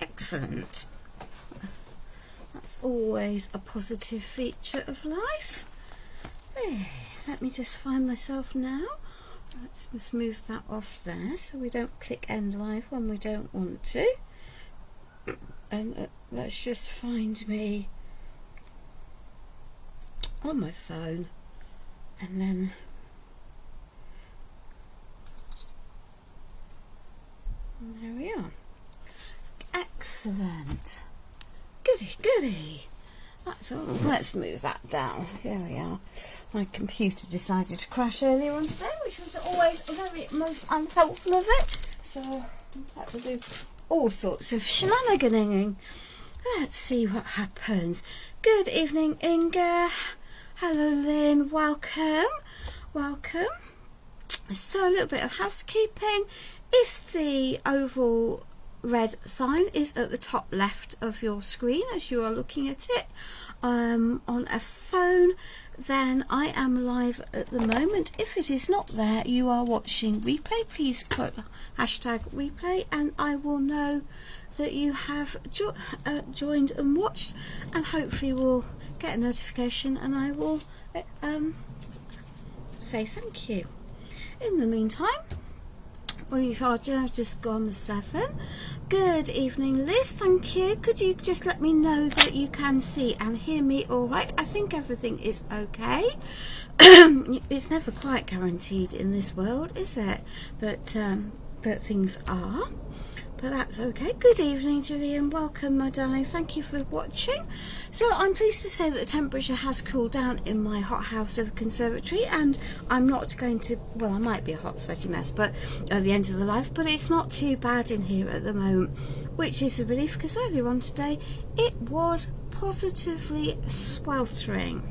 Excellent. That's always a positive feature of life. Let me just find myself now. Let's just move that off there so we don't click end live when we don't want to. And let's just find me on my phone, and then there we are. Excellent. Goody goody. That's all. Let's move that down. There we are. My computer decided to crash earlier on today, which was always very most unhelpful of it. So I had to do all sorts of shenaniganing. Let's see what happens. Good evening, Inga. Hello, Lynn. Welcome. Welcome. So a little bit of housekeeping. If the oval red sign is at the top left of your screen as you are looking at it on a phone, then I am live at the moment. If it is not there, you are watching replay. Please put hashtag replay and I will know that you have joined and watched, and hopefully we'll get a notification and I will say thank you. In the meantime, we've just gone the 7. Good evening, Liz. Thank you. Could you just let me know that you can see and hear me all right? I think everything is okay. It's never quite guaranteed in this world, is it, that things are, but that's okay. Good evening, Gillian. Welcome, my darling. Thank you for watching. So I'm pleased to say that the temperature has cooled down in my hothouse of conservatory, and I'm not going to, well, I might be a hot sweaty mess but at the end of the life, but it's not too bad in here at the moment, which is a relief, because earlier on today it was positively sweltering.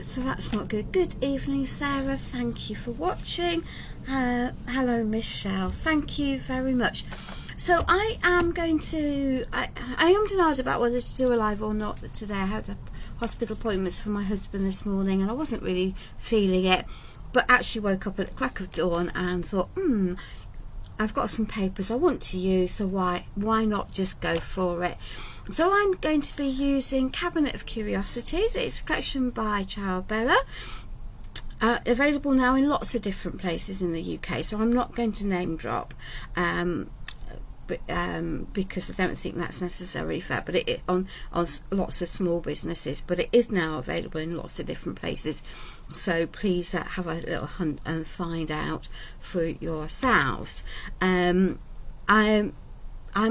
So that's not good. Good evening, Sarah. Thank you for watching. Hello, Michelle. Thank you very much. So I am going to, I am denied about whether to do a live or not today. I had hospital appointments for my husband this morning and I wasn't really feeling it, but actually woke up at the crack of dawn and thought, I've got some papers I want to use, so why not just go for it? So I'm going to be using Cabinet of Curiosities. It's a collection by Ciaobella, available now in lots of different places in the UK, so I'm not going to name drop because I don't think that's necessarily fair, but it on lots of small businesses, but it is now available in lots of different places, so please have a little hunt and find out for yourselves. I'm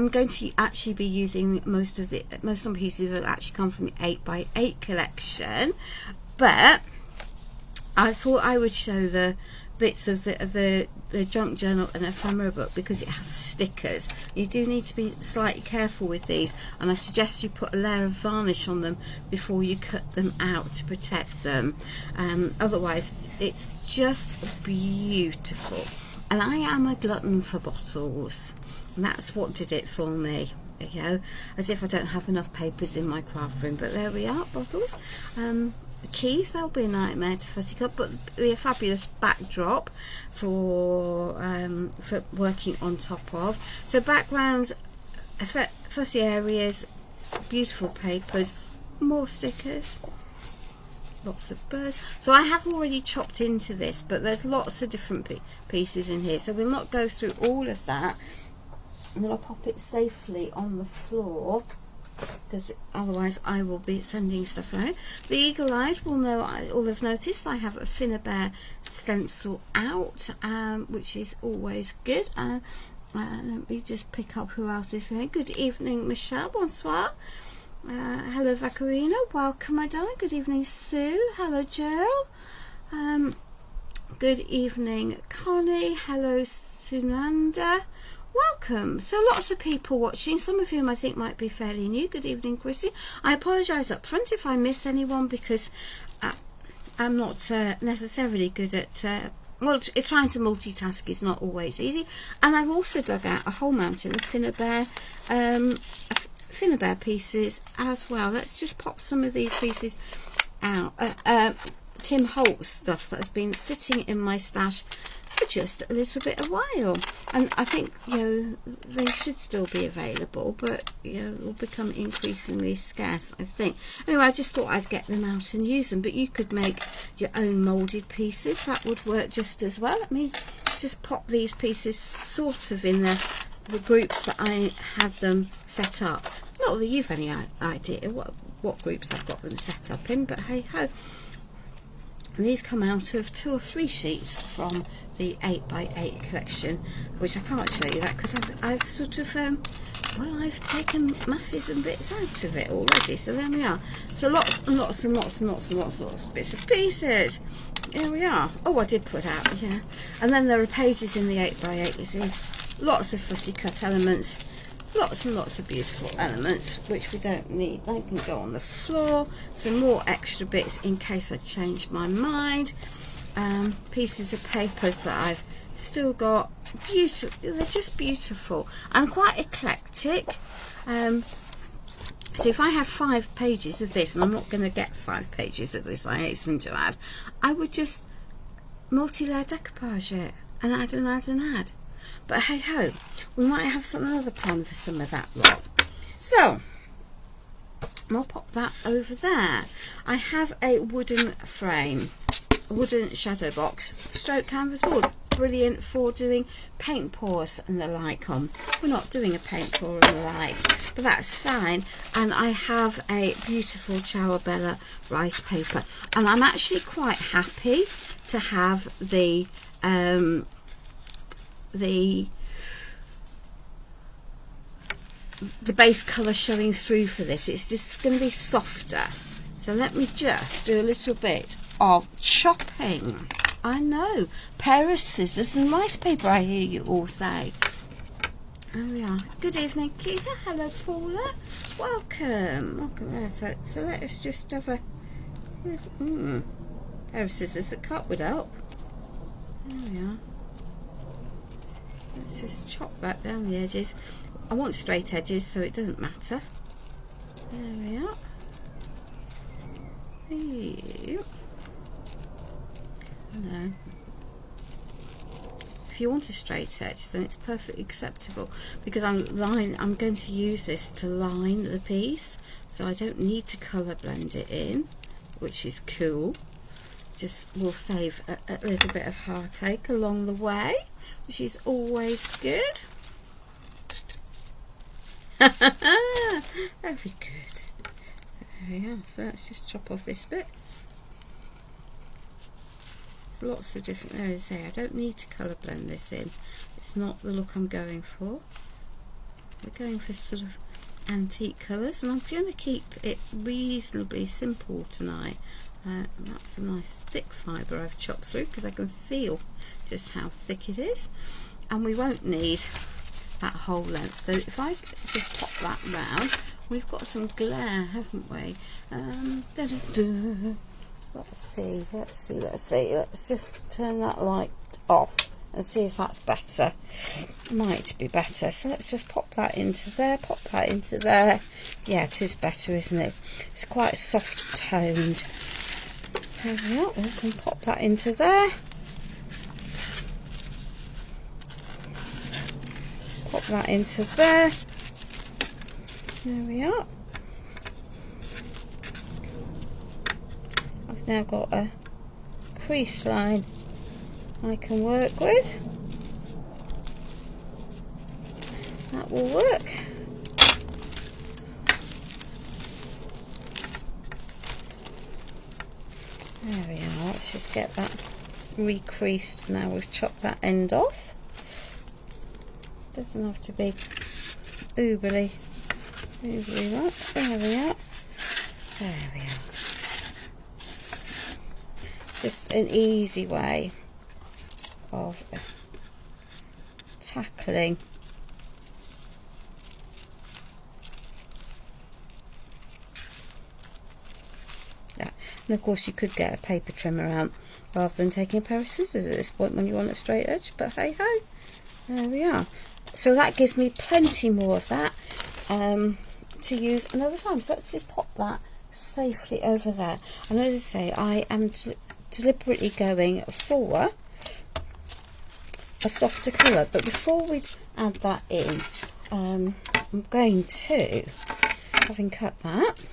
going to actually be using most of the pieces that actually come from the 8x8 collection, but I thought I would show the bits of the junk journal and ephemera book because it has stickers. You do need to be slightly careful with these, and I suggest you put a layer of varnish on them before you cut them out to protect them. Otherwise it's just beautiful, and I am a glutton for bottles, and that's what did it for me. You know, as if I don't have enough papers in my craft room, but there we are, bottles. The keys, they'll be a nightmare to fussy up, but be a fabulous backdrop for working on top of. So backgrounds, fussy areas, beautiful papers, more stickers, lots of birds. So I have already chopped into this, but there's lots of different pieces in here, so we'll not go through all of that. And then I'll pop it safely on the floor, because otherwise I will be sending stuff around. The eagle-eyed will know, all have noticed I have a Finnabair stencil out, which is always good. Let me just pick up who else is here. Good evening, Michelle. Bonsoir. Hello, Vacarina. Welcome, my darling. Good evening, Sue. Hello, Jill. Good evening, Connie. Hello, Sunanda. Welcome. So lots of people watching, some of whom I think might be fairly new. Good evening, Chrissy. I apologise up front if I miss anyone, because I'm not necessarily good at well, trying to multitask is not always easy. And I've also dug out a whole mountain of Finnabair pieces as well. Let's just pop some of these pieces out. Timholtz stuff that has been sitting in my stash for just a little bit of while. And I think, you know, they should still be available, but, you know, will become increasingly scarce, I think. Anyway, I just thought I'd get them out and use them, but you could make your own moulded pieces. That would work just as well. Let me just pop these pieces sort of in the groups that I had them set up. Not that you've any idea what groups I've got them set up in, but hey ho. And these come out of 2 or 3 sheets from the 8x8 collection, which I can't show you that because I've sort of well, I've taken masses and bits out of it already. So there we are. So lots and lots and lots and lots and lots and lots of bits and pieces. Here we are. Oh, I did put out, yeah. And then there are pages in the 8x8, you see. Lots of fussy cut elements. Lots and lots of beautiful elements which we don't need. They can go on the floor. Some more extra bits in case I change my mind. Pieces of papers that I've still got. Beautiful. They're just beautiful and quite eclectic. So if I have 5 pages of this, and I'm not going to get 5 pages of this, I hasten to add, I would just multi-layer decoupage it and add and add and add. But hey ho, we might have another plan for some of that lot. So I'll pop that over there. I have a wooden frame, a wooden shadow box, stroke canvas board. Brilliant for doing paint pours and the like on. We're not doing a paint pour and the like, but that's fine. And I have a beautiful ciaobella rice paper, and I'm actually quite happy to have the base colour showing through for this. It's just going to be softer. So let me just do a little bit of chopping. I know, pair of scissors and rice paper, I hear you all say. There we are. Good evening, Keitha. Hello, Paula. Welcome. Welcome. So let us just have a pair of scissors that cut would help. There we are. Let's just chop that down the edges. I want straight edges, so it doesn't matter. There we are. No. If you want a straight edge, then it's perfectly acceptable, because I'm going to use this to line the piece, so I don't need to colour blend it in, which is cool. Just will save a little bit of heartache along the way, which is always good. Very good. There we are. So let's just chop off this bit. There's lots of different areas there. I don't need to colour blend this in. It's not the look I'm going for. We're going for sort of antique colours, and I'm going to keep it reasonably simple tonight. That's a nice thick fibre I've chopped through, because I can feel just how thick it is, and we won't need that whole length. So if I just pop that round, we've got some glare, haven't we? Let's see. Let's just turn that light off and see if that's better. Might be better. So let's just pop that into there, pop that into there. Yeah, it is better, isn't it? It's quite soft toned. There we are. We can pop that into there. Pop that into there. There we are. I've now got a crease line I can work with. That will work. There we are. Let's just get that recreased now we've chopped that end off. Doesn't have to be uberly right. There we are. There we are. Just an easy way of tackling that. And of course you could get a paper trimmer out rather than taking a pair of scissors at this point when you want a straight edge, but hey ho, there we are. So that gives me plenty more of that to use another time. So let's just pop that safely over there. And as I say, I am deliberately going for a softer colour. But before we add that in, I'm going to, having cut that,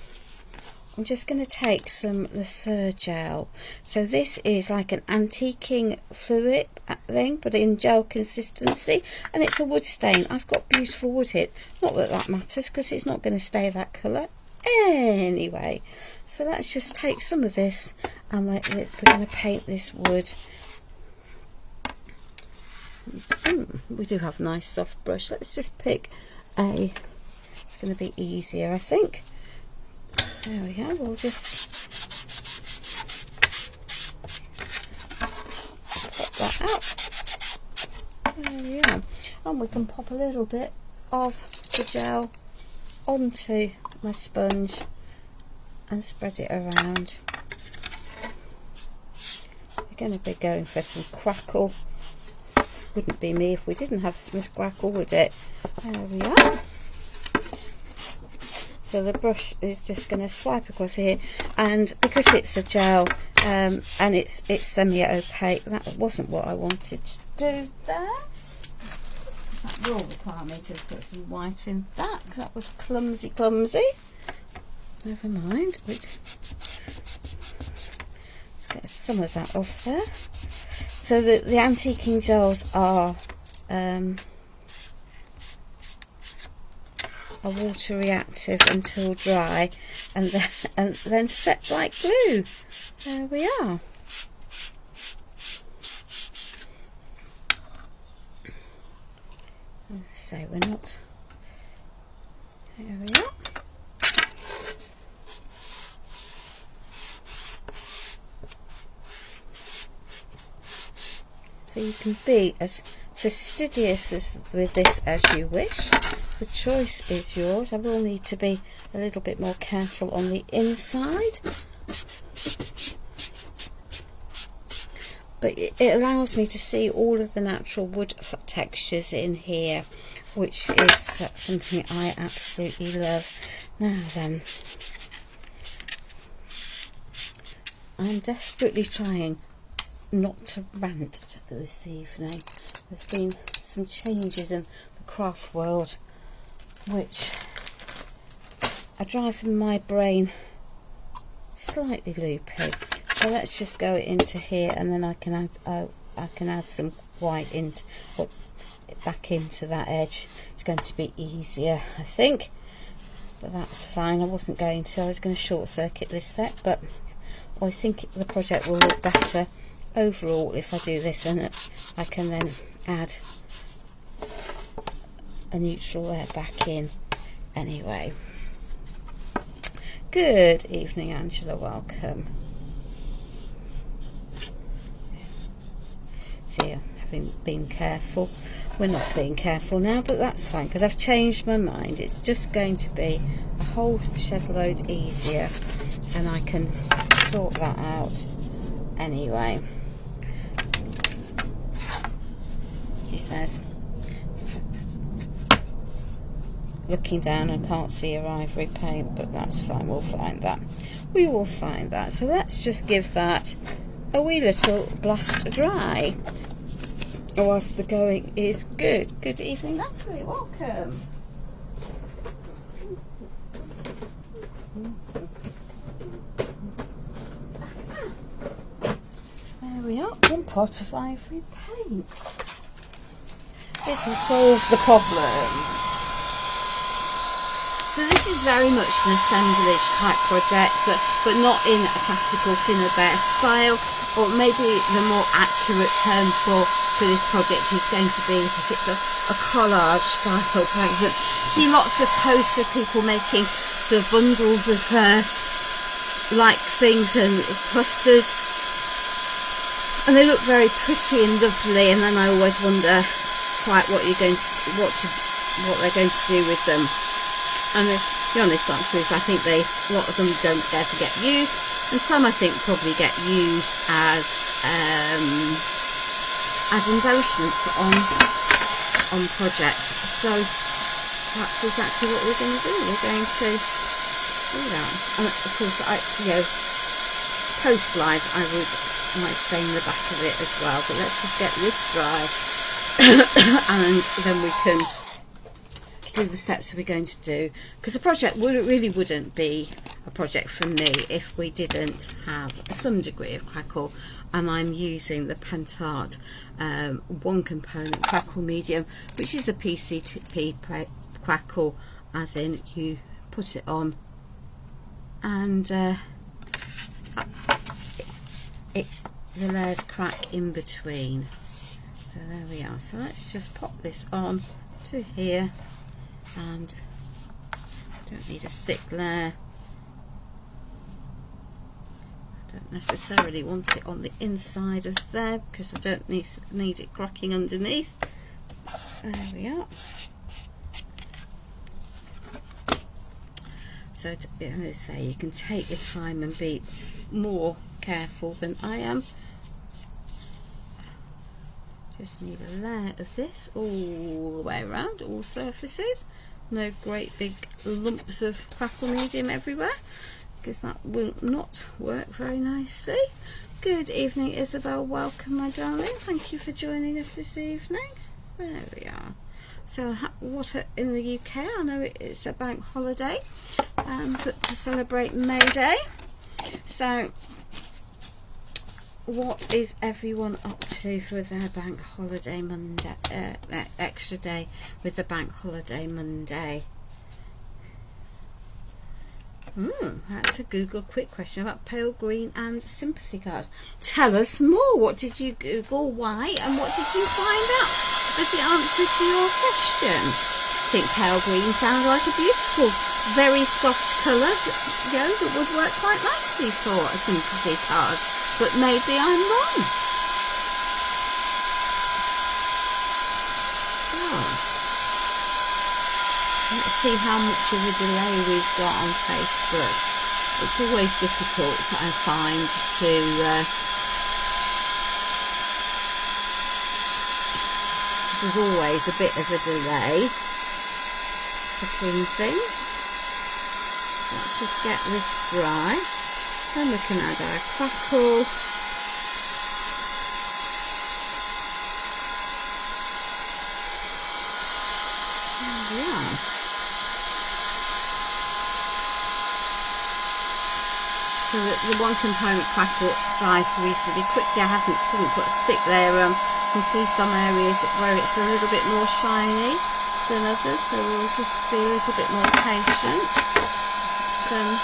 I'm just going to take some Lasur gel. So this is like an antiquing fluid thing, but in gel consistency, and it's a wood stain. I've got beautiful wood here. Not that that matters, because it's not going to stay that colour anyway. So let's just take some of this, and we're going to paint this wood. We do have a nice soft brush. Let's just pick a, it's going to be easier, I think. There we go. We'll just pop that out. There we are. And we can pop a little bit of the gel onto my sponge and spread it around. We're going to be going for some crackle. Wouldn't be me if we didn't have some crackle, would it? There we are. So the brush is just going to swipe across here, and because it's a gel and it's semi-opaque, that wasn't what I wanted to do there. That will require me to put some white in that, because that was clumsy. Never mind. Let's get some of that off there. So the antiquing gels are water reactive until dry, and then set like glue. There we are. So we're not. There we are. So you can be as fastidious with this as you wish. The choice is yours. I will need to be a little bit more careful on the inside, but it allows me to see all of the natural wood textures in here, which is something I absolutely love. Now then, I'm desperately trying not to rant this evening. There's been some changes in the craft world which are driving my brain slightly loopy. So let's just go into here, and then I can add some white back into that edge. It's going to be easier, I think, but that's fine. I wasn't going to. I was going to short circuit this step, but I think the project will look better overall if I do this, and I can then add a neutral layer back in anyway. Good evening, Angela, welcome. See, having been careful, we're not being careful now, but that's fine, because I've changed my mind. It's just going to be a whole shed load easier, and I can sort that out anyway. She says, looking down, I can't see her ivory paint, but that's fine, we'll find that. We will find that. So let's just give that a wee little blast dry whilst the going is good. Good evening, Natalie, welcome. There we are, 1 pot of ivory paint. It will solve the problem. So this is very much an assemblage type project, but not in a classical Finnebear style, or maybe the more accurate term for this project is going to be that it's a collage style project. See lots of posts of people making sort of bundles of like things and clusters, and they look very pretty and lovely, and then I always wonder quite what they're going to do with them. And the honest answer is I think a lot of them don't ever get used, and some I think probably get used as embellishments on projects. So that's exactly what we're going to do. We're going to do that. And of course, post live I might stain the back of it as well. But let's just get this dry. and then we can do the steps we're going to do, because the project really wouldn't be a project for me if we didn't have some degree of crackle. And I'm using the Pentart one component crackle medium, which is a PCP crackle, as in you put it on and the layers crack in between. So there we are. So let's just pop this on to here, and don't need a thick layer. I don't necessarily want it on the inside of there because I don't need it cracking underneath. There we are. So as I say, you can take your time and be more careful than I am. Just need a layer of this all the way around, all surfaces. No great big lumps of crackle medium everywhere, because that will not work very nicely. Good evening, Isabel. Welcome, my darling. Thank you for joining us this evening. There we are. So what in the UK, I know it's a bank holiday, but to celebrate May Day. So what is everyone up to for their bank holiday Monday, extra day with the bank holiday Monday? That's a Google quick question about pale green and sympathy cards. Tell us more. What did you Google? Why? And what did you find out as the answer to your question? I think pale green sounds like a beautiful, very soft colour, that would work quite nicely for a sympathy card. But maybe I'm wrong. Let's see how much of a delay we've got on Facebook. It's always difficult, I find, to there's always a bit of a delay between things. Let's just get this dry. Then we can add our crackle. There we are. So the one component crackle dries reasonably quickly. I didn't put a thick layer on. You can see some areas where it's a little bit more shiny than others, so we'll just be a little bit more patient than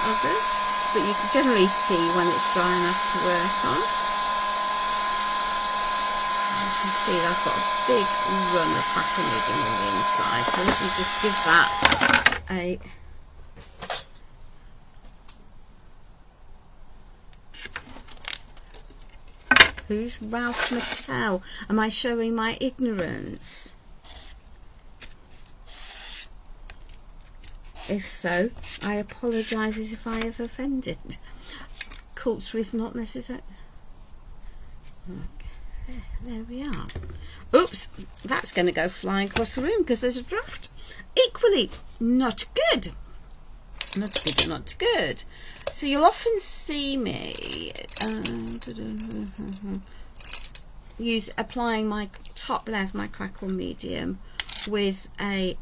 others. But you can generally see when it's dry enough to work on. You can see that I've got a big run of crackle medium on the inside, so let me just give that a Who's Ralph Mattel? Am I showing my ignorance? If so, I apologise if I have offended. Culture is not necessary. Okay, there we are. Oops, that's going to go flying across the room because there's a draft. Equally, not good. Not good, not good. So you'll often see me applying my top layer of my crackle medium with a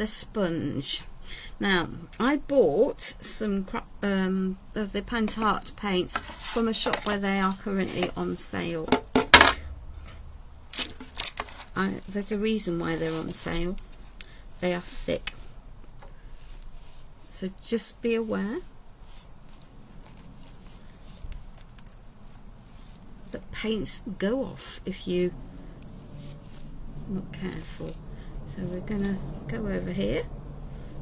sponge. Now, I bought some of the Pentart paints from a shop where they are currently on sale. There's a reason why they're on sale. They are thick. So just be aware that paints go off if you're not careful. So we're going to go over here.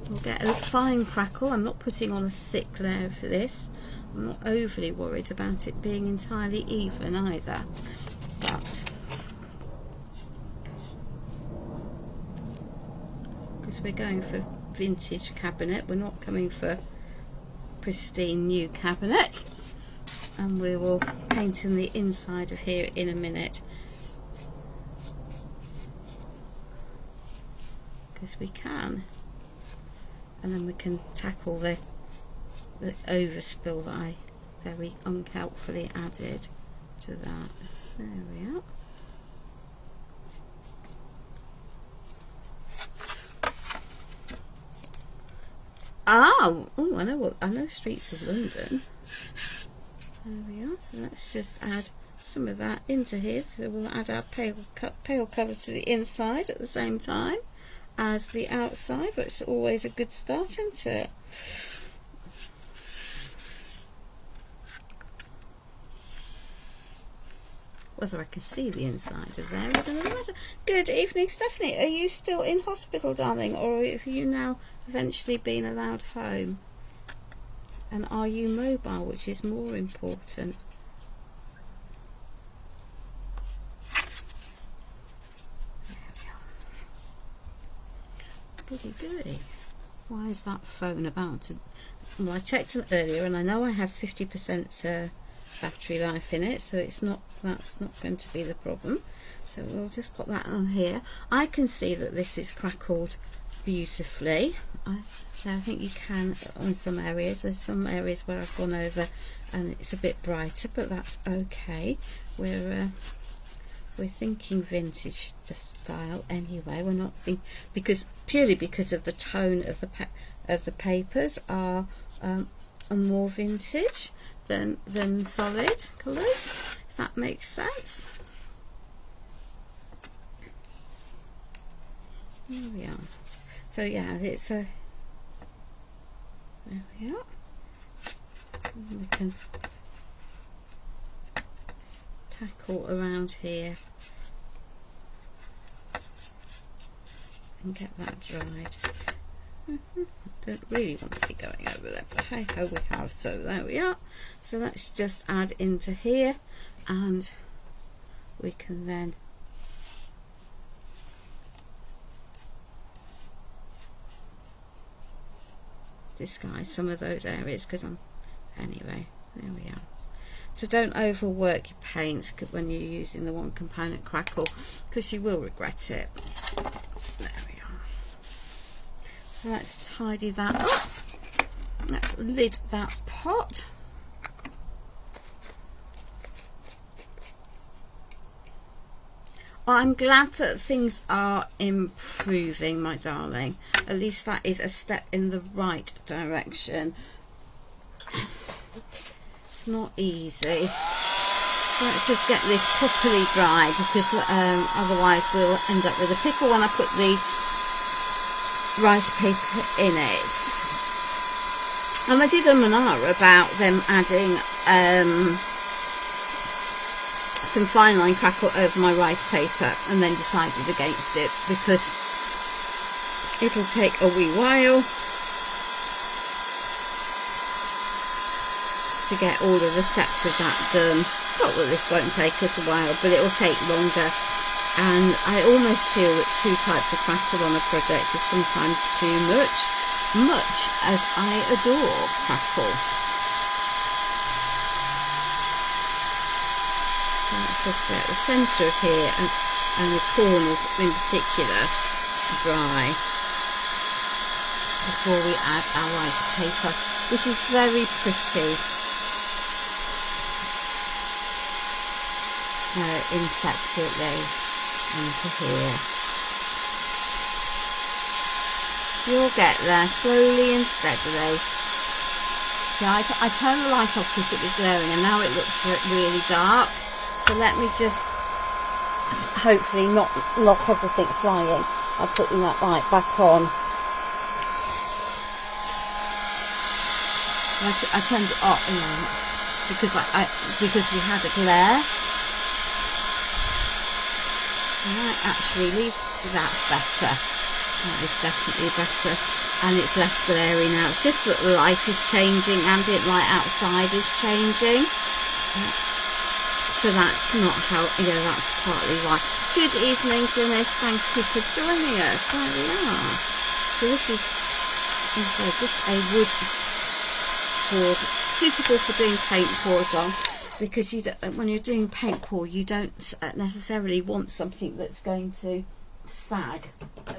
We'll get a fine crackle. I'm not putting on a thick layer for this. I'm not overly worried about it being entirely even either. But because we're going for vintage cabinet, we're not coming for pristine new cabinet. And we will paint in the inside of here in a minute, because we can. and then we can tackle the overspill that I very unhelpfully added to that. There we are. Oh, I know Streets of London. There we are. So let's just add some of that into here. So we'll add our pale colour to the inside at the same time as the outside, which is always a good start, isn't it? Whether I can see the inside of there is another matter. Good evening, Stephanie. Are you still in hospital, darling, or have you now eventually been allowed home? And are you mobile, which is more important? Goody goody. Why is that phone about to... Well, I checked it earlier and I know I have 50% battery life in it, so that's not going to be the problem. So we'll just put that on here. I can see that this is crackled beautifully. I think you can on some areas. There's some areas where I've gone over and it's a bit brighter, but that's okay. We're thinking vintage style anyway. We're not purely because of the tone of the papers are more vintage than solid colours, if that makes sense. There we are. So yeah, it's a... There we are. And we can tackle around here and get that dried. Don't really want to be going over there, but hey ho, we have. So there we are. So let's just add into here, and we can then disguise some of those areas, because anyway, there we are. So don't overwork your paint when you're using the one component crackle, because you will regret it. There we are. So let's tidy that up. Let's lid that pot. I'm glad that things are improving, my darling. At least that is a step in the right direction. It's not easy. So let's just get this properly dry, because otherwise we'll end up with a pickle when I put the rice paper in it. And I did an about them adding some fine line crackle over my rice paper, and then decided against it because it'll take a wee while to get all of the steps of that done. Not that this won't take us a while, but it'll take longer, and I almost feel that 2 types of crackle on a project is sometimes too much as I adore crackle. Let's just get the centre of here and the corners in particular dry before we add our rice paper, which is very pretty. In separately into here. You'll get there slowly and steadily. See, I turned the light off because it was glaring, and now it looks really dark. So let me just hopefully not knock everything flying. I'll put that light back on. I turned it off, because we had a glare. I might actually leave. That's better. That is definitely better, and it's less glary now. It's just that the light is changing. Ambient light outside is changing. So that's not how, that's partly why. Good evening, Glynis. Thank you for joining us. There we are. So this is just a wood board, suitable for doing paint pours on, because you don't, when you're doing paint pour, you don't necessarily want something that's going to sag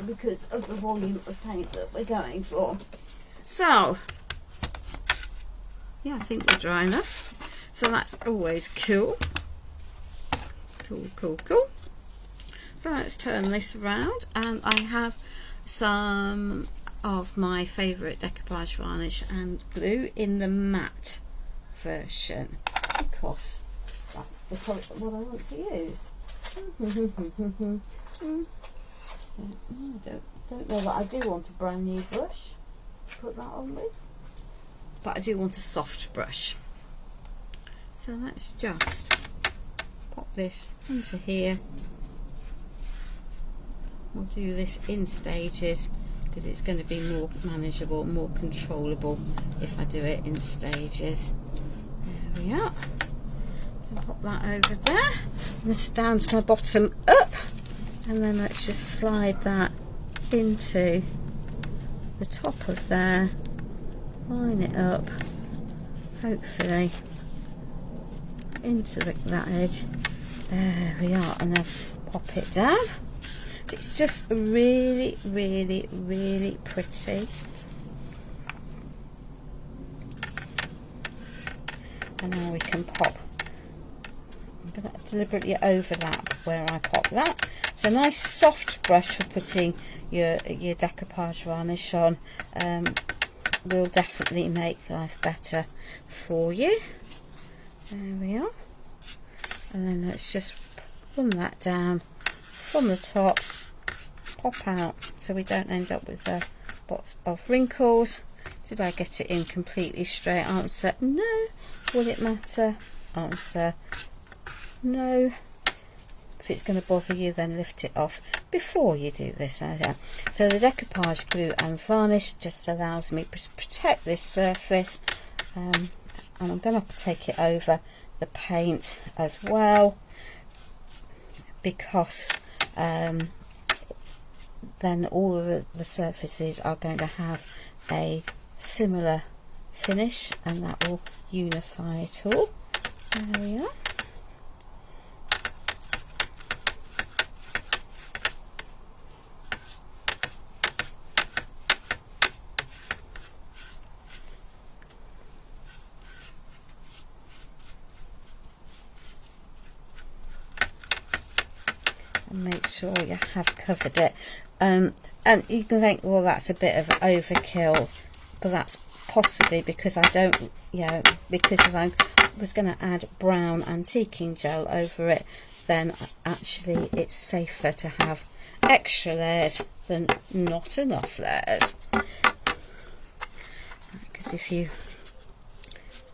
because of the volume of paint that we're going for. So yeah, I think we're dry enough, so that's always cool. Cool. So let's turn this around, and I have some of my favourite decoupage varnish and glue in the matte version, because that's the colour what I want to use. I don't know that I do want a brand new brush to put that on with, but I do want a soft brush. So let's just pop this into here. We'll do this in stages because it's going to be more manageable, more controllable if I do it in stages. There we are. I'll pop that over there and stand my bottom up, and then let's just slide that into the top of there, line it up, hopefully into that edge. There we are, and then pop it down. It's just really pretty. And now we can pop. I'm going to deliberately overlap where I pop that. So a nice soft brush for putting your decoupage varnish on will definitely make life better for you. There we are. And then let's just run that down from the top, pop out so we don't end up with lots of wrinkles. Did I get it in completely straight? Answer no. Will it matter? Answer no. If it's going to bother you, then lift it off before you do this. So the decoupage glue and varnish just allows me to protect this surface, and I'm going to take it over the paint as well, because then all of the surfaces are going to have a similar finish, and that will unify it all. There we are. And make sure you have covered it, and you can think, well, that's a bit of overkill, but that's possibly because I don't, because if I was going to add brown antiquing gel over it, then actually it's safer to have extra layers than not enough layers. Because if you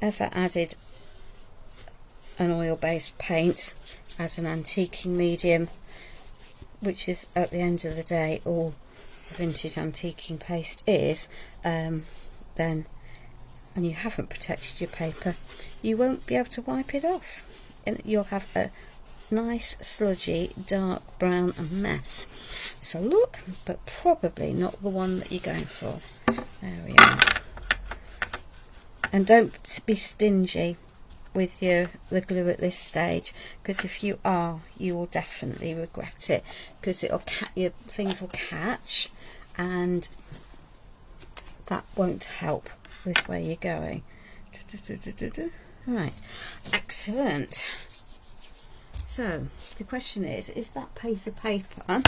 ever added an oil-based paint as an antiquing medium, which is at the end of the day all the vintage antiquing paste is, then, and you haven't protected your paper, you won't be able to wipe it off, and you'll have a nice sludgy dark brown mess. It's a look, but probably not the one that you're going for. There we are. And don't be stingy with the glue at this stage, because if you are, you will definitely regret it, because your things will catch, and that won't help with where you're going. Right, excellent. So the question is that piece of paper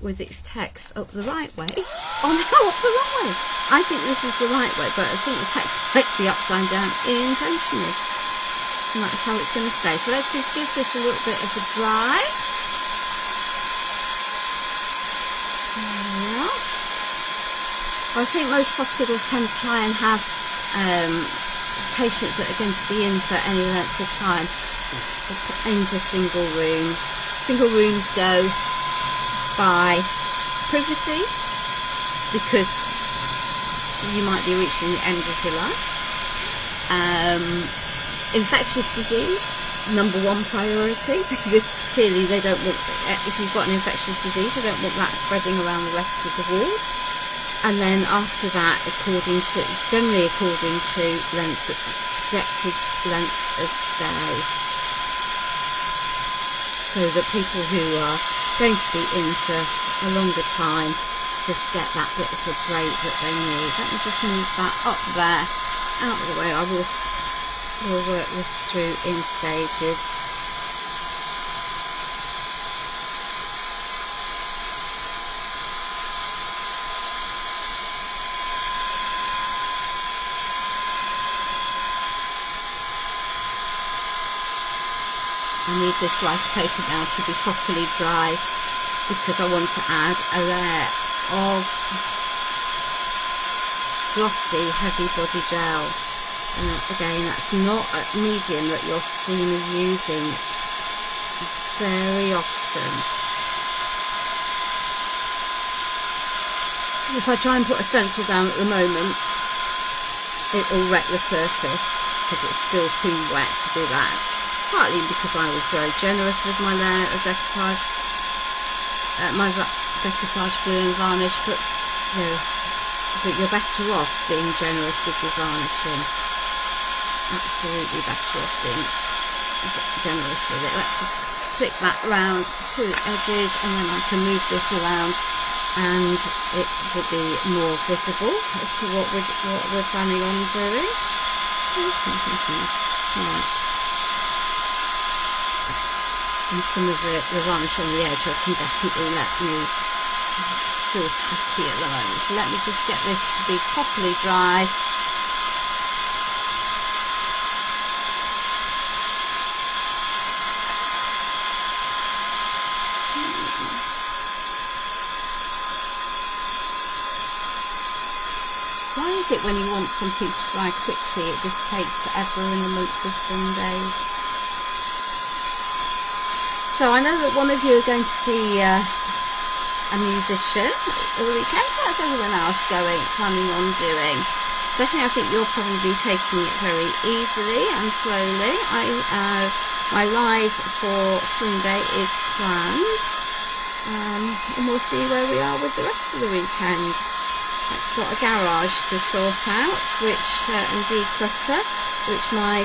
with its text up the right way or not the wrong way? I think this is the right way, but I think the text might be upside down intentionally. And that's how it's going to stay. So let's just give this a little bit of a dry. Well, I think most hospitals tend to try and have patients that are going to be in for any length of time into single rooms. Single rooms go by privacy, because you might be reaching the end of your life. Infectious disease, number one priority, because clearly they don't want, if you've got an infectious disease, they don't want that spreading around the rest of the ward. And then after that, generally according to projected length of stay, so that people who are going to be in for a longer time, just get that bit of a break that they need. Let me just move that up there, out of the way. I will work this through in stages. I need this rice paper now to be properly dry because I want to add a layer of glossy heavy body gel. And again, that's not a medium that you'll see me using very often. If I try and put a stencil down at the moment, it will wreck the surface because it's still too wet to do that. Partly because I was very generous with my layer of decoupage, my decoupage glue and varnish, but you know, but you're better off being generous with your varnishing. Absolutely better off being generous with it. Let's just flick that round to the edges, and then I can move this around, and it will be more visible as to what we're planning on doing. Right. And some of the varnish on the edge I can definitely let me still tacky at the moment. So let me just get this to be properly dry. Why is it when you want something to dry quickly, it just takes forever in the month of Sundays? So I know that one of you are going to see a musician at the weekend. How's everyone else planning on doing? Stephanie, I think you'll probably be taking it very easily and slowly. My live for Sunday is planned, and we'll see where we are with the rest of the weekend. I've got a garage to sort out, and declutter, which my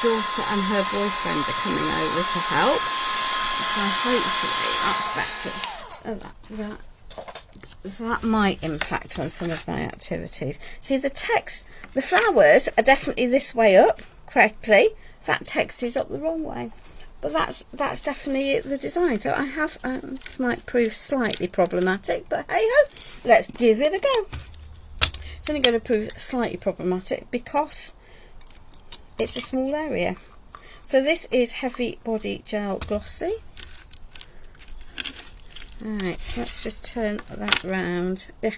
daughter and her boyfriend are coming over to help, so hopefully that's better. So that might impact on some of my activities. See, the text, the flowers are definitely this way up correctly. That text is up the wrong way, but that's definitely the design. So I have this might prove slightly problematic, but hey ho, let's give it a go. It's only going to prove slightly problematic because it's a small area. So this is Heavy Body Gel Glossy. Alright, so let's just turn that round. Ugh,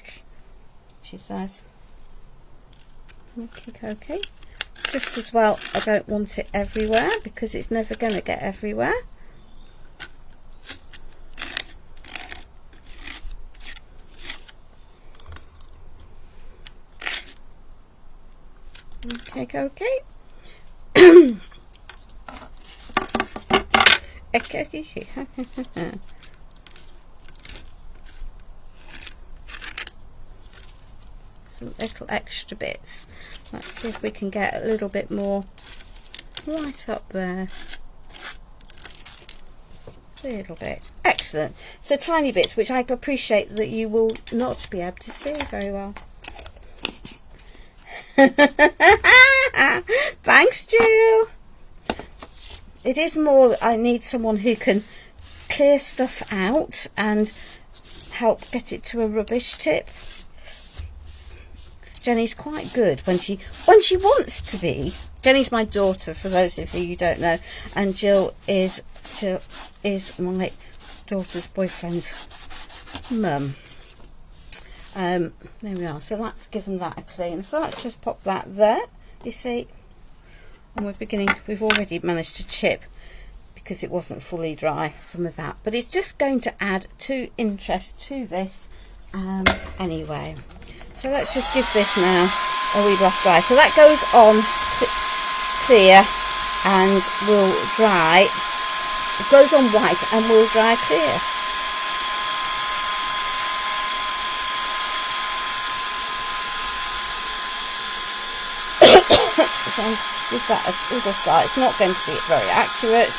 she says. Okay. Just as well, I don't want it everywhere because it's never going to get everywhere. Okay. Some little extra bits. Let's see if we can get a little bit more right up there. A little bit. Excellent. So tiny bits, which I appreciate that you will not be able to see very well. Thanks, Jill. It is more that I need someone who can clear stuff out and help get it to a rubbish tip. Jenny's quite good when she wants to be. Jenny's my daughter, for those of you who don't know, and Jill is my daughter's boyfriend's mum. There we are. So that's given that a clean. So let's just pop that there. You see, and we've already managed to chip, because it wasn't fully dry, some of that, but it's just going to add to interest to this anyway. So let's just give this now a wee brush dry. So that goes on clear and will dry. It goes on white and will dry clear. So give that a little start. It's not going to be very accurate.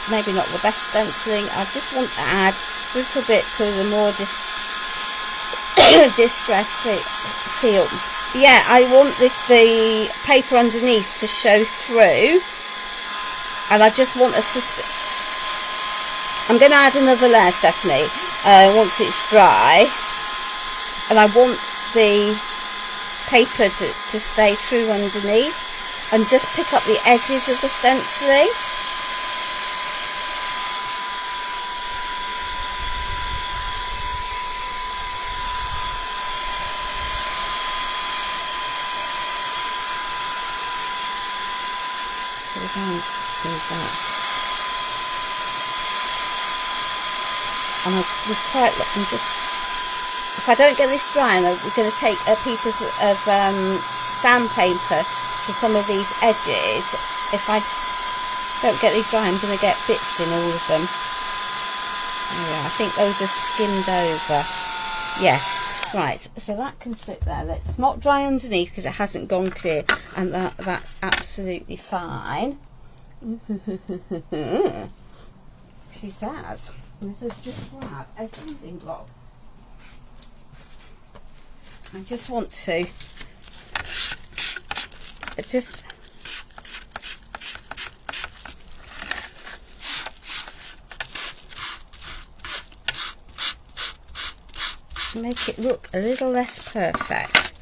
maybe not the best stenciling. I just want to add a little bit to the more distressed feel. Yeah, I want the paper underneath to show through, and I just want a I'm going to add another layer, Stephanie, once it's dry, and I want the paper to stay through underneath, and just pick up the edges of the stenciling. And I'm just, if I don't get this dry, I'm going to take a piece of sandpaper to some of these edges. If I don't get these dry, I'm going to get bits in all of them. Yeah, I think those are skimmed over. Yes, right, so that can sit there. It's not dry underneath because it hasn't gone clear, and that's absolutely fine. She says, let us just grab a sanding block. I just want to just make it look a little less perfect.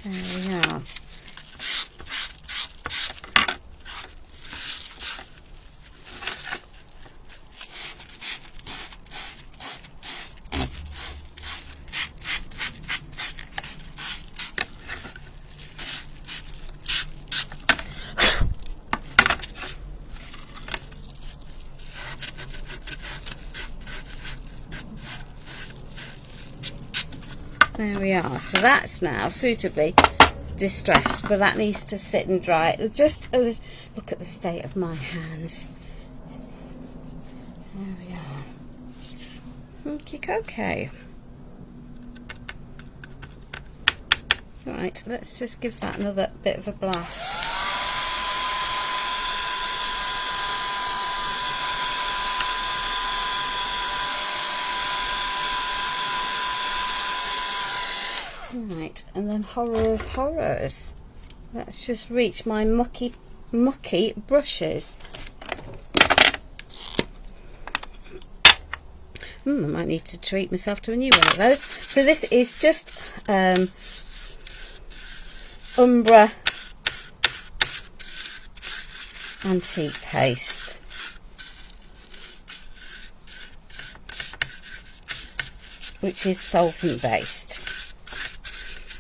There we are. There we are. So that's now suitably distressed, but that needs to sit and dry. Just look at the state of my hands. There we are. Okay. Right, let's just give that another bit of a blast. Right, and then horror of horrors, let's just reach my mucky brushes. I might need to treat myself to a new one of those. So this is just Umbra antique paste. Which is solvent based.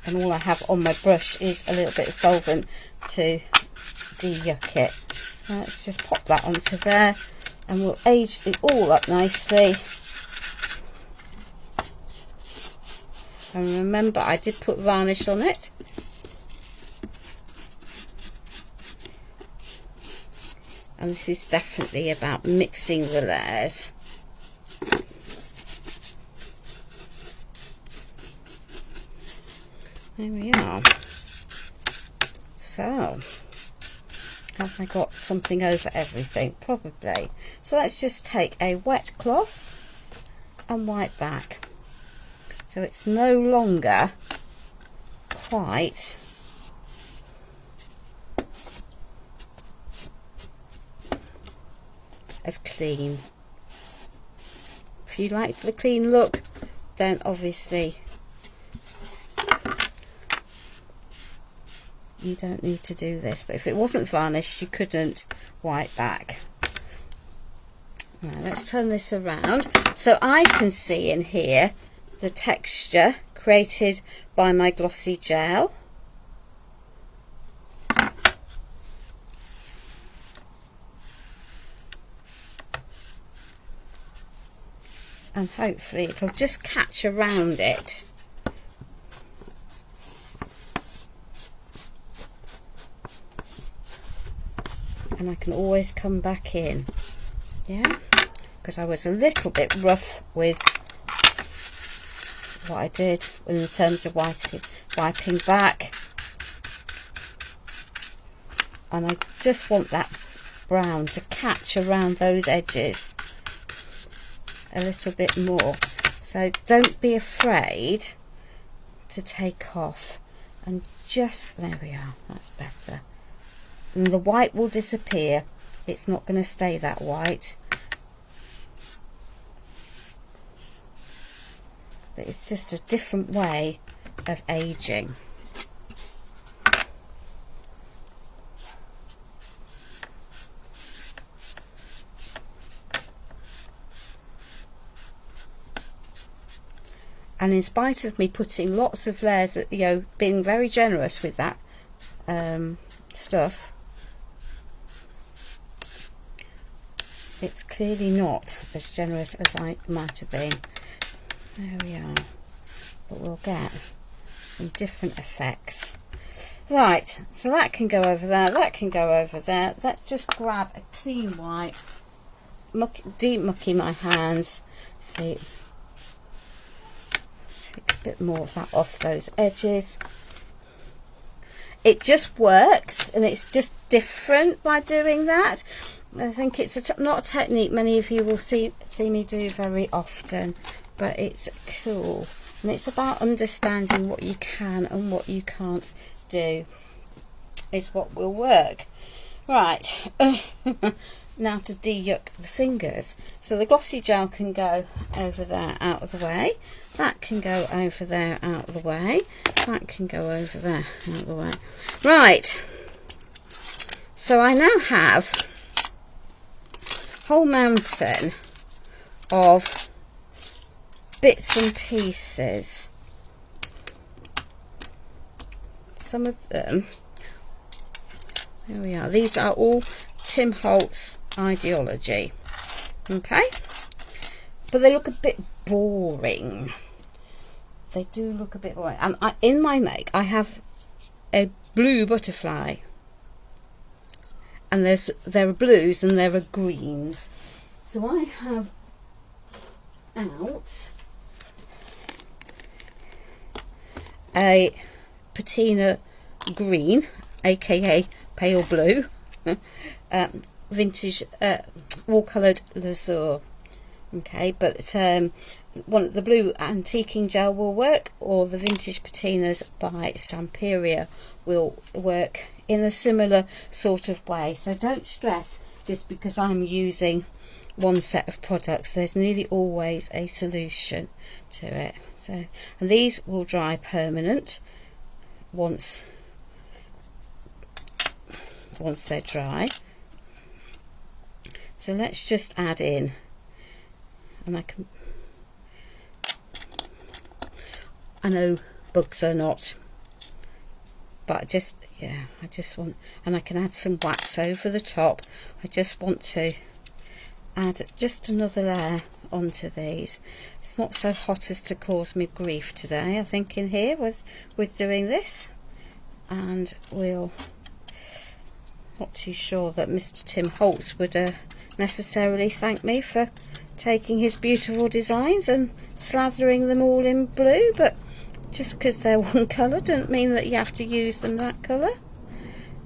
And all I have on my brush is a little bit of solvent to de-yuck it. Let's just pop that onto there, and we'll age it all up nicely. And remember, I did put varnish on it. And this is definitely about mixing the layers. There we are. So, have I got something over everything? Probably. So let's just take a wet cloth and wipe back. So it's no longer quite as clean. If you like the clean look, then obviously you don't need to do this, but if it wasn't varnished, you couldn't wipe back. Now let's turn this around so I can see in here the texture created by my glossy gel. And hopefully it'll just catch around it. And I can always come back in, yeah, because I was a little bit rough with what I did in terms of wiping back. and I just want that brown to catch around those edges a little bit more. So don't be afraid to take off, and just, there we are, that's better. And the white will disappear, it's not going to stay that white, but it's just a different way of aging. And in spite of me putting lots of layers, you know, being very generous with that stuff, it's clearly not as generous as I might have been. There we are. But we'll get some different effects. Right, so that can go over there, that can go over there. Let's just grab a clean white, deep mucky my hands. See, take a bit more of that off those edges. It just works, and it's just different by doing that. I think it's not a technique many of you will see me do very often, but it's cool, and it's about understanding what you can and what you can't do is what will work. Right, now to de-yuck the fingers. So the glossy gel can go over there out of the way, that can go over there out of the way, that can go over there out of the way. Right, so I now have a whole mountain of bits and pieces. Some of them, there we are, these are all Timholtz Ideology, okay, but they look a bit boring. They do look a bit boring. And in my make I have a blue butterfly, and there are blues and there are greens. So I have out a patina green, aka pale blue, vintage wool-coloured lazur. Okay, but one of the blue antiquing gel will work, or the vintage patinas by Stamperia will work in a similar sort of way. So don't stress just because I'm using one set of products. There's nearly always a solution to it. So, and these will dry permanent once they're dry. So let's just add in, and I know bugs are not, but I just want, and I can add some wax over the top. I just want to add just another layer onto these. It's not so hot as to cause me grief today, I think, in here with doing this, and we'll, not too sure that Mr. Timholtz would necessarily thank me for taking his beautiful designs and slathering them all in blue, but just because they're one colour doesn't mean that you have to use them that colour.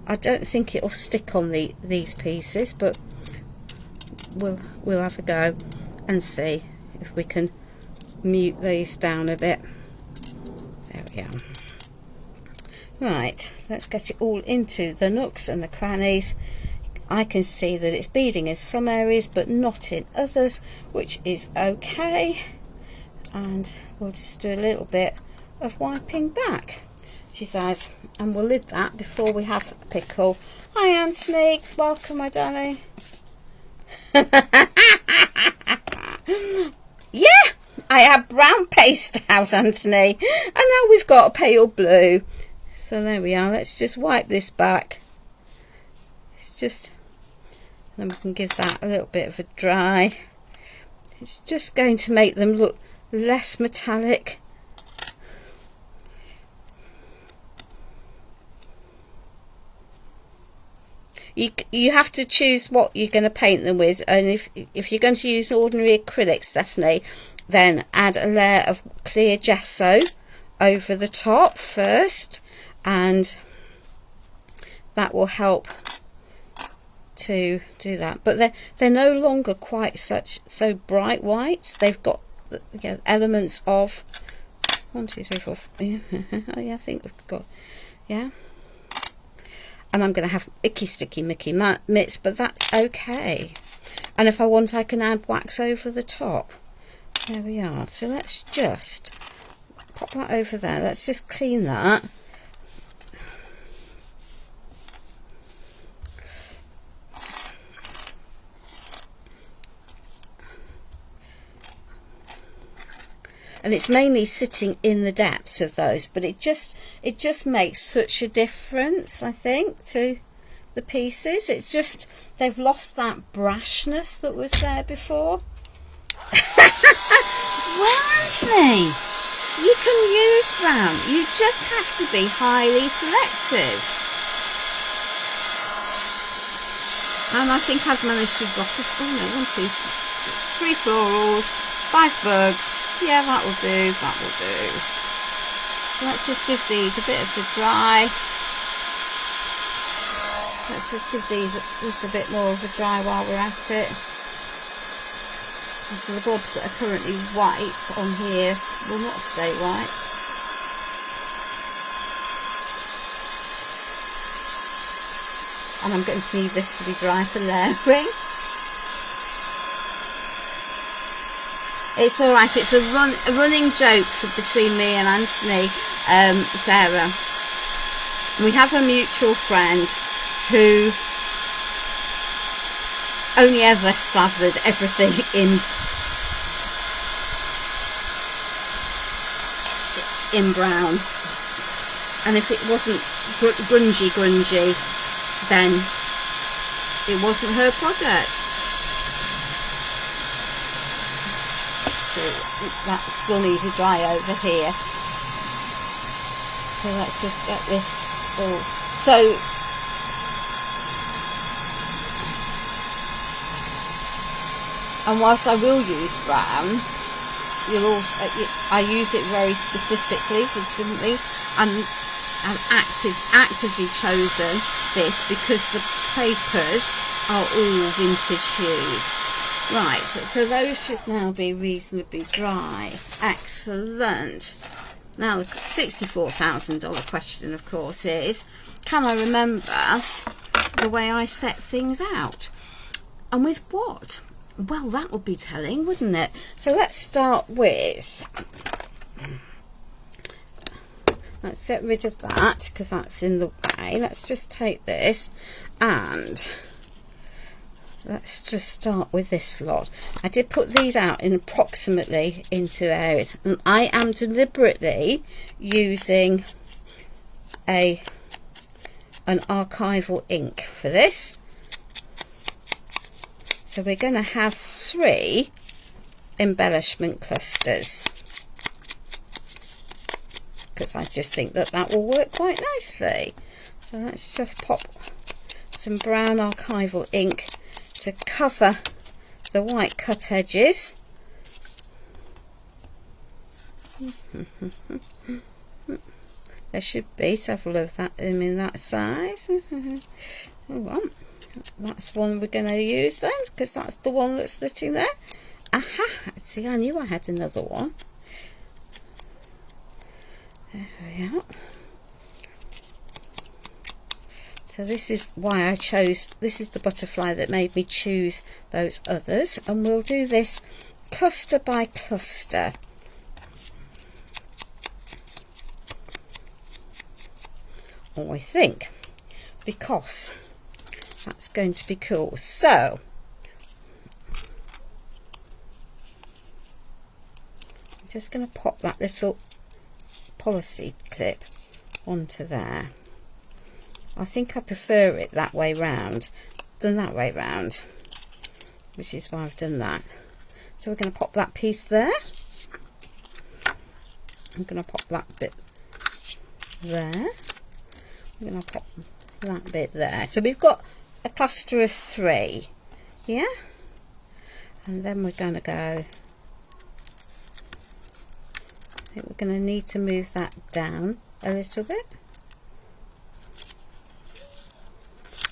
I don't think it'll stick on these pieces, but we'll have a go and see if we can mute these down a bit. There we are. Right, let's get it all into the nooks and the crannies. I can see that it's beading in some areas but not in others, which is okay, and we'll just do a little bit of wiping back, she says, and we'll lid that before we have a pickle. Hi Anthony, welcome my darling. Yeah, I have brown paste out, Anthony, and now we've got a pale blue. So there we are. Let's just wipe this back. It's just, then we can give that a little bit of a dry. It's just going to make them look less metallic. You have to choose what you're going to paint them with, and if you're going to use ordinary acrylics, definitely, then add a layer of clear gesso over the top first, and that will help to do that, but they're no longer quite so bright white. They've got elements of 1, 2, 3, 4. Oh yeah, I think we've got, yeah. And I'm going to have icky sticky Mickey mitts, but that's okay. And if I want, I can add wax over the top. There we are. So let's just pop that over there. Let's just clean that. And it's mainly sitting in the depths of those, but it just makes such a difference, I think, to the pieces. It's just they've lost that brashness that was there before. Wansley, you can use brown, you just have to be highly selective. And I think I've managed to drop it. Oh no, 1, 2, 3 florals, 5 bugs. Yeah, that will do, that will do. So let's just give these a bit of the dry. Let's just give these just a bit more of a dry while we're at it. The blobs that are currently white on here will not stay white. And I'm going to need this to be dry for layering. It's alright, it's a running joke between me and Anthony, Sarah. We have a mutual friend who only ever slathered everything in brown. And if it wasn't grungy, then it wasn't her project. That still needs to dry over here, so let's just get this all. So and whilst I will use brown, I use it very specifically with some of these, and I've actively chosen this because the papers are all vintage hues. Right, so those should now be reasonably dry. Excellent. Now the $64,000 question, of course, is, can I remember the way I set things out? And with what? Well, that would be telling, wouldn't it? So let's start with, let's get rid of that because that's in the way. Let's just take this and let's just start with this lot. I did put these out in approximately into areas, and I am deliberately using an archival ink for this. So we're going to have 3 embellishment clusters because I just think that will work quite nicely. So let's just pop some brown archival ink to cover the white cut edges. There should be several of them in that size. Oh, that's one we're going to use then, because that's the one that's sitting there. Aha! See, I knew I had another one. There we are. So this is why I chose, this is the butterfly that made me choose those others, and we'll do this cluster by cluster. Or I think, because that's going to be cool. So I'm just going to pop that little policy clip onto there. I think I prefer it that way round than that way round, which is why I've done that. So we're going to pop that piece there. I'm going to pop that bit there. I'm going to pop that bit there. So we've got a cluster of 3, yeah? And then we're going to go, I think we're going to need to move that down a little bit.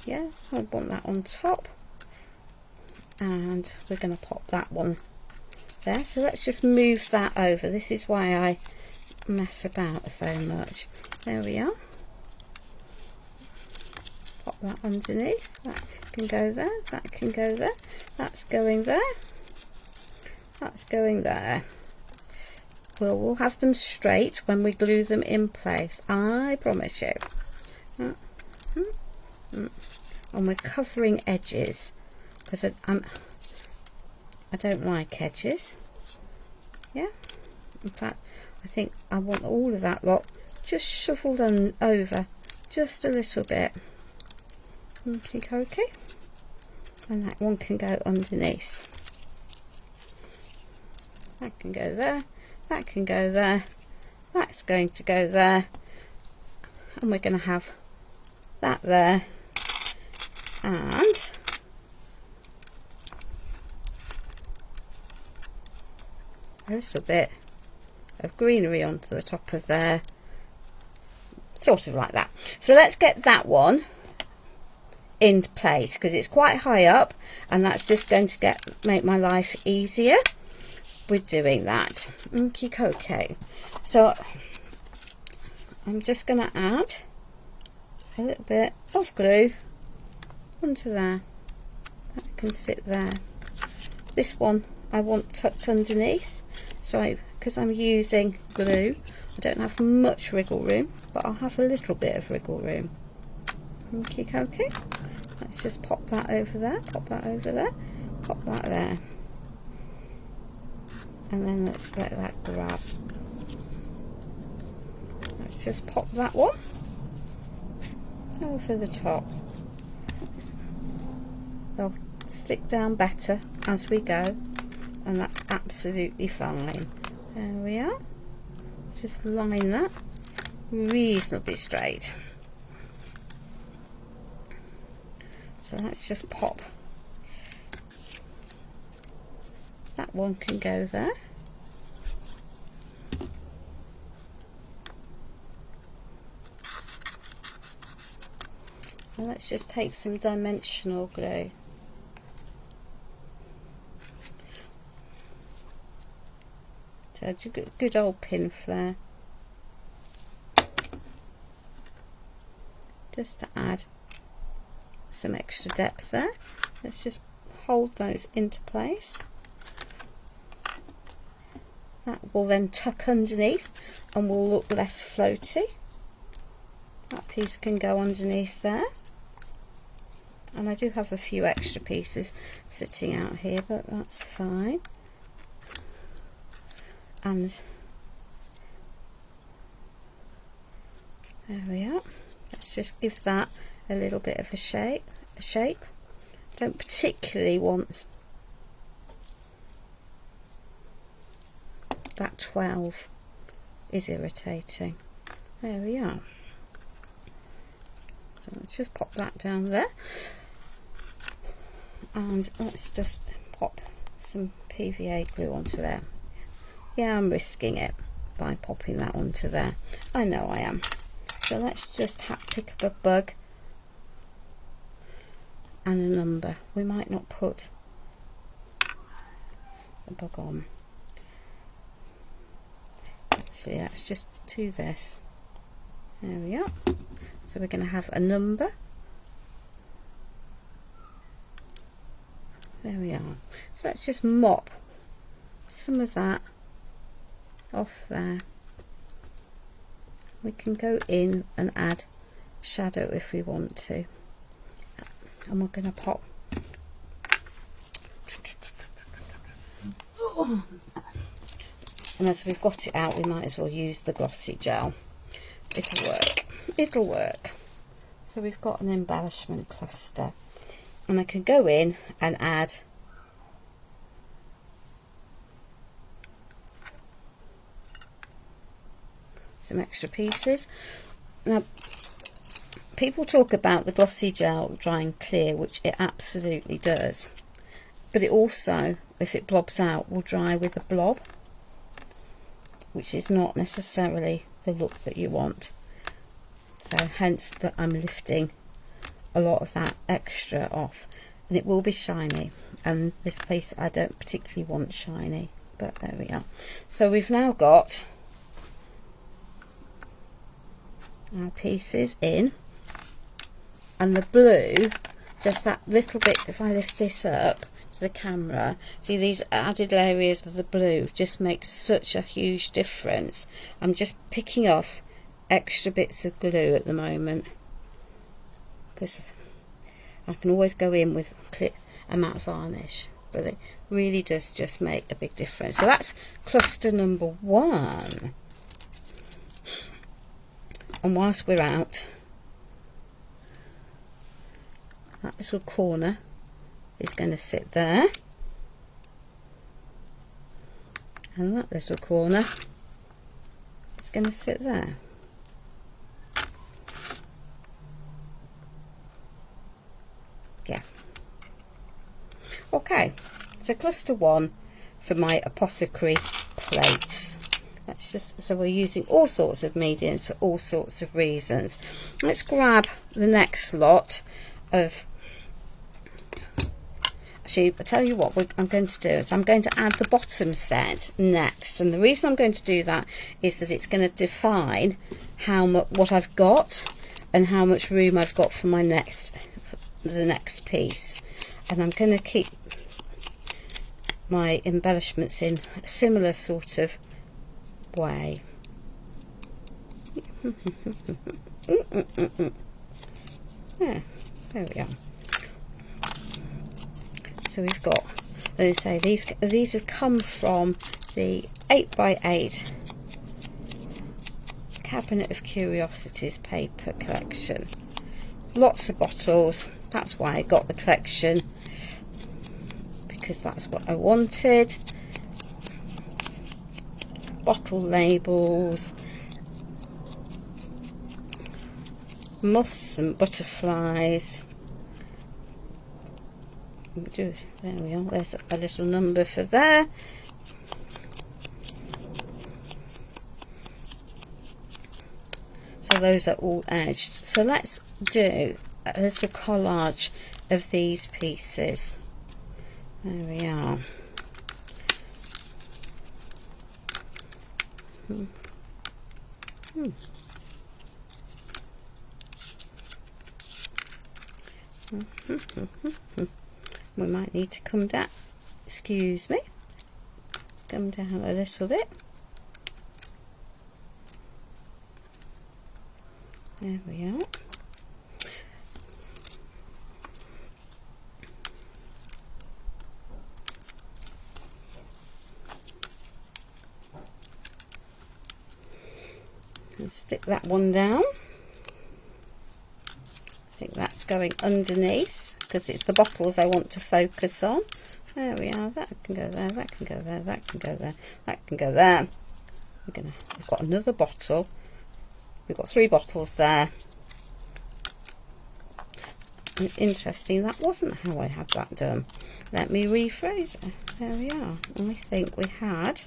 Yeah, I want that on top, and we're going to pop that one there. So let's just move that over. This is why I mess about so much. There we are. Pop that underneath. That can go there, that can go there, that's going there, that's going there. We'll have them straight when we glue them in place, I promise you. And we're covering edges because I don't like edges. Yeah, in fact I think I want all of that lot just shuffled on over just a little bit. Okay, and that one can go underneath. That can go there, that can go there, that's going to go there, and we're going to have that there, and a little bit of greenery onto the top of there, sort of like that. So let's get that one into place because it's quite high up, and that's just going to make my life easier with doing that. Okay, so I'm just going to add a little bit of glue onto there. That can sit there. This one I want tucked underneath, so because I'm using glue, I don't have much wriggle room, but I'll have a little bit of wriggle room. Okay, let's just pop that over there, pop that over there, pop that there, and then let's let that grab. Let's just pop that one over the top. They'll stick down better as we go, and that's absolutely fine. There we are. Let's just line that reasonably straight. So let's just pop. That one can go there. And let's just take some dimensional glue. So good old pin flare. Just to add some extra depth there. Let's just hold those into place. That will then tuck underneath and will look less floaty. That piece can go underneath there, and I do have a few extra pieces sitting out here, but that's fine. And there we are. Let's just give that a little bit of a shape. Don't particularly want that 12 is irritating. There we are. So let's just pop that down there, and let's just pop some PVA glue onto there. Yeah, I'm risking it by popping that onto there. I know I am. So let's just pick up a bug and a number. We might not put a bug on. Actually, let's just do this. There we are. So we're going to have a number. There we are. So let's just mop some of that off there. We can go in and add shadow if we want to. And we're going to pop. And as we've got it out, we might as well use the glossy gel. It'll work. It'll work. So we've got an embellishment cluster, and I can go in and add some extra pieces. Now, people talk about the glossy gel drying clear, which it absolutely does, but it also, if it blobs out, will dry with a blob, which is not necessarily the look that you want. So hence that I'm lifting a lot of that extra off, and it will be shiny. And this piece I don't particularly want shiny, but there we are. So we've now got our pieces in, and the blue, just that little bit, if I lift this up to the camera, see these added areas of the blue just makes such a huge difference. I'm just picking off extra bits of glue at the moment, because I can always go in with a matte varnish, but it really does just make a big difference. So that's cluster number 1. And whilst we're out, that little corner is going to sit there, and that little corner is going to sit there. Yeah. Okay, so cluster 1 for my apothecary plates. That's just, so we're using all sorts of mediums for all sorts of reasons. Let's grab the next lot of, actually I'll tell you what I'm going to do is I'm going to add the bottom set next, and the reason I'm going to do that is that it's going to define how much, what I've got, and how much room I've got for my the next piece. And I'm going to keep my embellishments in a similar sort of way. Yeah, there we are. So we've got, as I say, these have come from the 8x8 Cabinet of Curiosities paper collection. Lots of bottles. That's why I got the collection, because that's what I wanted. Bottle labels, moths and butterflies. There we are, there's a little number for there. So those are all edged. So let's do a little collage of these pieces. There we are. We might need to come down, excuse me, come down a little bit. There we are. And stick that one down. I think that's going underneath, because it's the bottles I want to focus on. There we are. That can go there, that can go there, that can go there, that can go there. We've got another bottle. We've got 3 bottles there. And interesting, that wasn't how I had that done. Let me rephrase it. There we are. And I think we had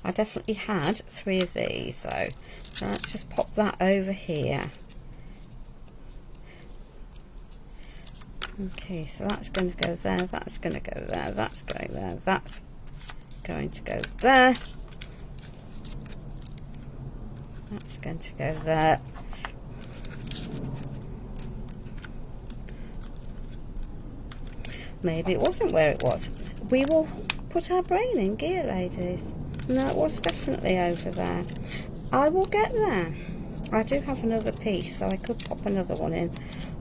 I definitely had 3 of these though. So let's just pop that over here. Okay, so that's going to go there, that's going to go there, that's going there, that's going to go there, that's going to go there. Maybe it wasn't where it was. We will put our brain in gear, ladies. No, it was definitely over there. I will get there. I do have another piece, so I could pop another one in.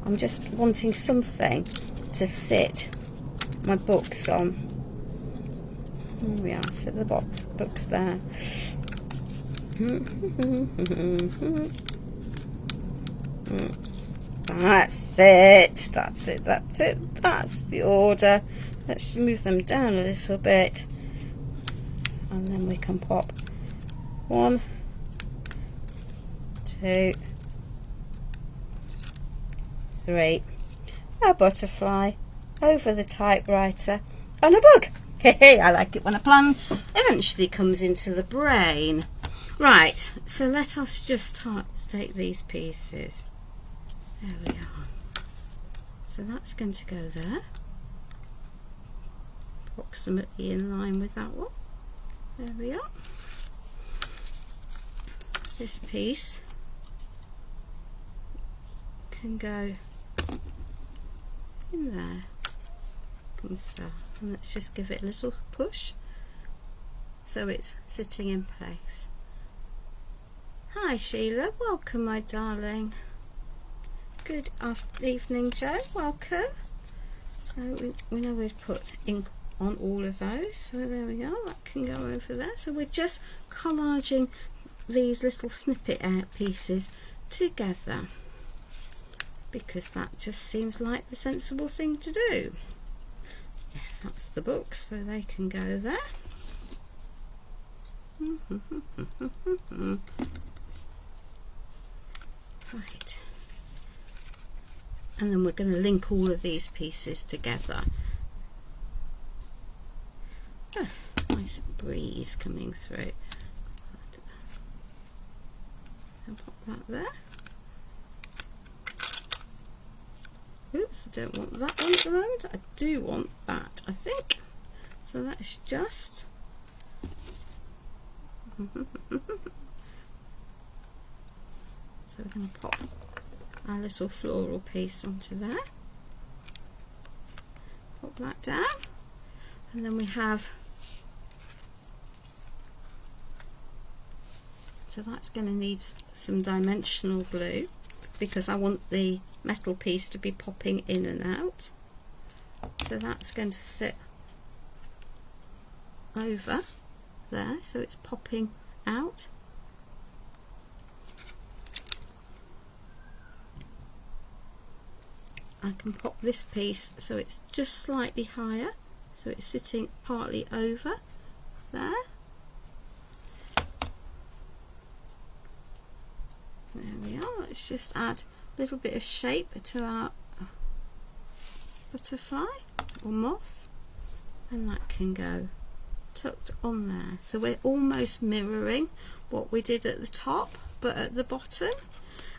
I'm just wanting something to sit my books on. Here we are, sit the books there. That's it, that's it, that's it, that's the order. Let's move them down a little bit, and then we can pop 1, 2, 3, a butterfly over the typewriter, and a bug. Hey, I like it when a plan eventually comes into the brain. Right, so let us just take these pieces. There we are. So that's going to go there, approximately in line with that one. There we are. This piece can go in there. So, and let's just give it a little push so it's sitting in place. Hi Sheila, welcome my darling. Good evening Joe, welcome. So we know we've put ink on all of those, so there we are, that can go over there. So we're just collaging these little snippet pieces together because that just seems like the sensible thing to do. Yeah, that's the book, so they can go there. Right, and then we're going to link all of these pieces together. Oh, nice breeze coming through. I'll pop that there. Oops, I don't want that one at the moment. I do want that, I think. So that's just so we're going to pop our little floral piece onto there. Pop that down, and then we have, so that's going to need some dimensional glue because I want the metal piece to be popping in and out. So that's going to sit over there, so it's popping out. I can pop this piece so it's just slightly higher, so it's sitting partly over there. There we are. Let's just add a little bit of shape to our butterfly or moth, and that can go tucked on there. So we're almost mirroring what we did at the top but at the bottom,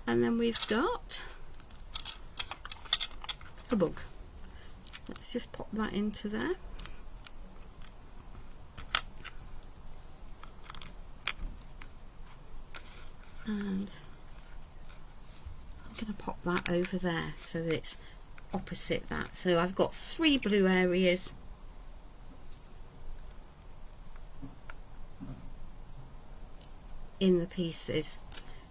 and then we've got a bug. Let's just pop that into there. And I'm going to pop that over there so that it's opposite that. So I've got 3 blue areas in the pieces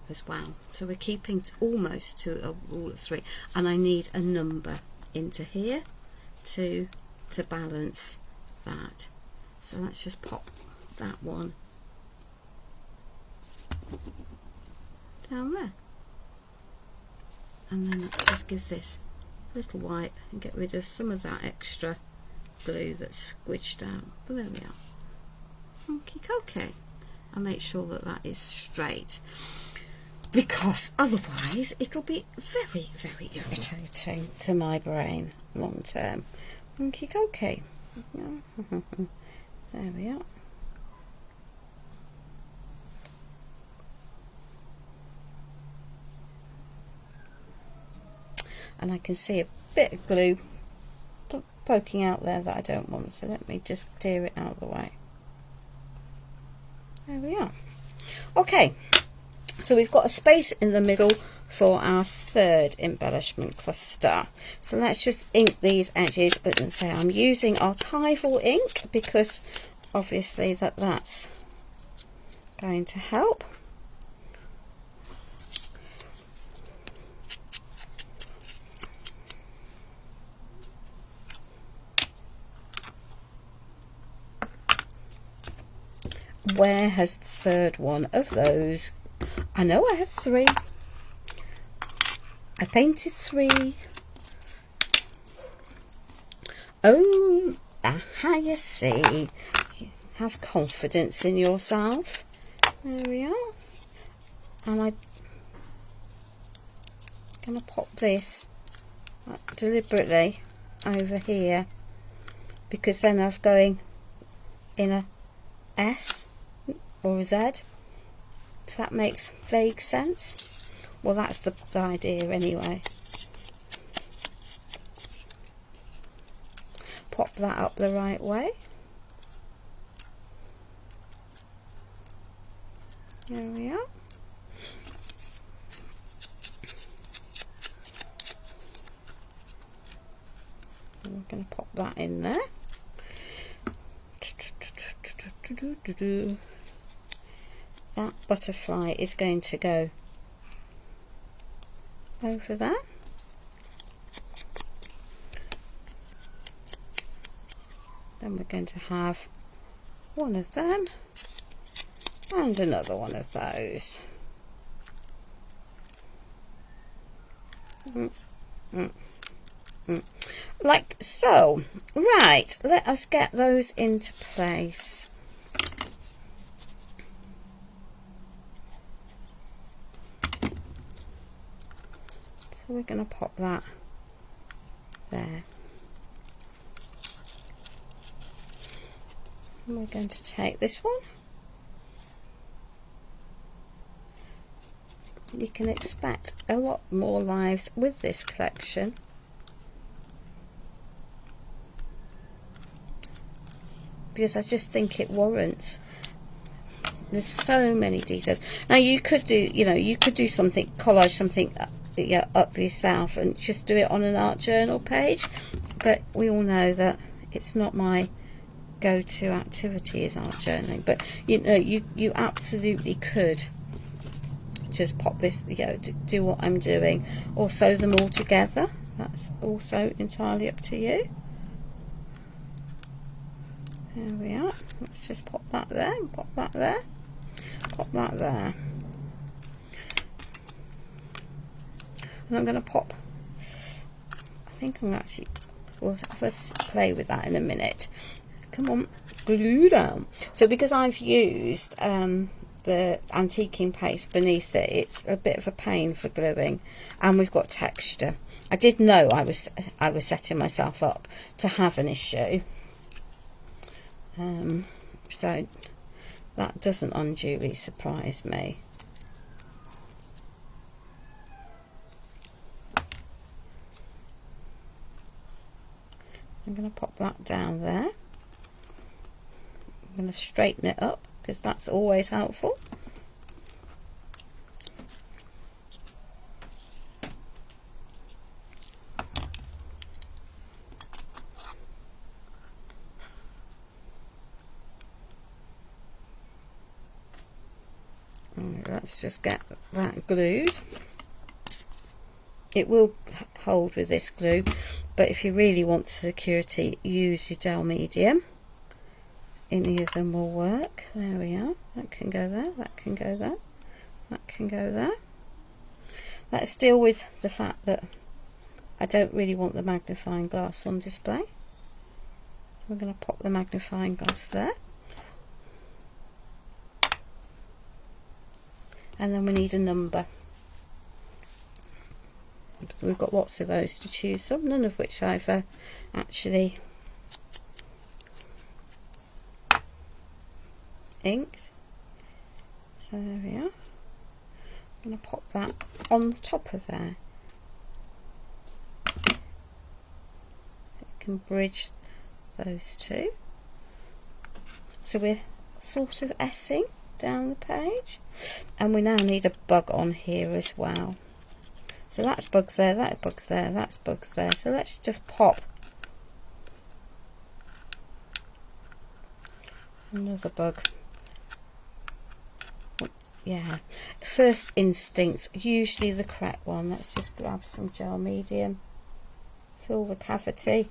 as well, so we're keeping almost to a rule of 3, and I need a number into here to balance that. So let's just pop that one down there, and then let's just give this a little wipe and get rid of some of that extra glue that's squidged out. But there we are. Okay, and make sure that that is straight, because otherwise it'll be very, very irritating to my brain long term. Okay. There we are. And I can see a bit of glue poking out there that I don't want, so let me just clear it out of the way. There we are. Okay, so we've got a space in the middle for our 3rd embellishment cluster. So let's just ink these edges, and say I'm using archival ink because obviously that's going to help. Where has the 3rd one of those? I know I had 3. I painted 3. Oh, aha, you see. Have confidence in yourself. There we are. And I'm going to pop this deliberately over here, because then I'm going in a S or a Z, if that makes vague sense. Well, that's the idea anyway. Pop that up the right way. There we are. And we're going to pop that in there. That butterfly is going to go over there. Then we're going to have one of them and another one of those. Like so. Right, let us get those into place. So we're going to pop that there. And we're going to take this one. You can expect a lot more lives with this collection. Because I just think it warrants. There's so many details. Now you could do, you could do something, collage something up yourself and just do it on an art journal page. But we all know that it's not my go-to activity is art journaling. But you absolutely could just pop this, do what I'm doing, or sew them all together. That's also entirely up to you. There we are. Let's just pop that there, and pop that there, pop that there. And I'm going to pop, I think I'm actually, we'll have us play with that in a minute. Come on, glue down. So because I've used the antiquing paste beneath it, it's a bit of a pain for gluing, and we've got texture. I did know I was setting myself up to have an issue. So that doesn't unduly surprise me. I'm going to pop that down there. I'm going to straighten it up because that's always helpful. Let's just get that glued. It will hold with this glue, but if you really want the security, use your gel medium. Any of them will work. There we are. That can go there, that can go there, that can go there. Let's deal with the fact that I don't really want the magnifying glass on display. So we're going to pop the magnifying glass there. And then we need a number. We've got lots of those to choose from, none of which I've actually inked. So there we are. I'm going to pop that on the top of there. It can bridge those two. So we're sort of S-ing down the page, and we now need a bug on here as well. So that's bugs there, that bug's there, that's bugs there. So let's just pop another bug. Yeah, first instinct's usually the correct one. Let's just grab some gel medium, fill the cavity,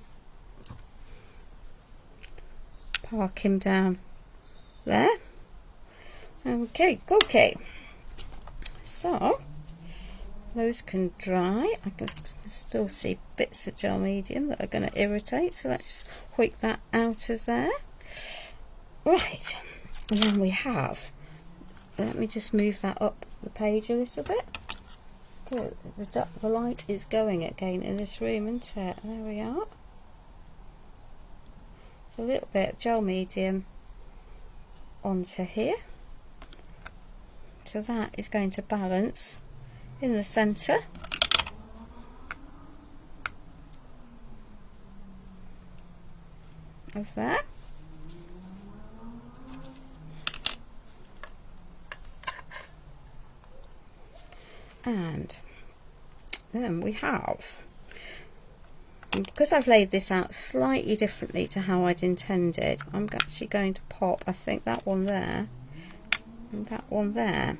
park him down there. Okay, so those can dry. I can still see bits of gel medium that are going to irritate, so let's just hoik that out of there. Right, and then we have, let me just move that up the page a little bit. Good. The light is going again in this room, isn't it? There we are. So a little bit of gel medium onto here. So that is going to balance in the centre. Of there. And then we have, because I've laid this out slightly differently to how I'd intended, I'm actually going to pop, I think, that one there and that one there.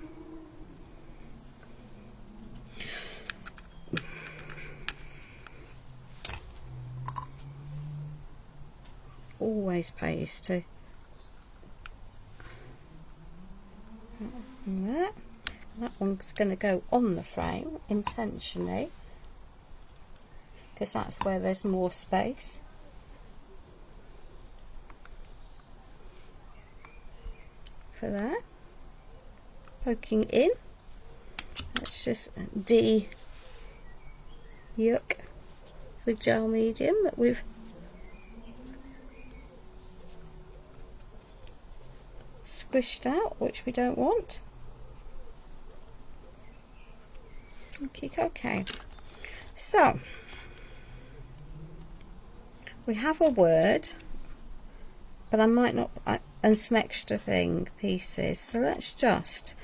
Always pays to there. That one's going to go on the frame intentionally because that's where there's more space. For there, poking in. Let's just de-yuck the gel medium that we've squished out, which we don't want. Okay, so we have a word, but I might not, and some extra thing pieces, so let's just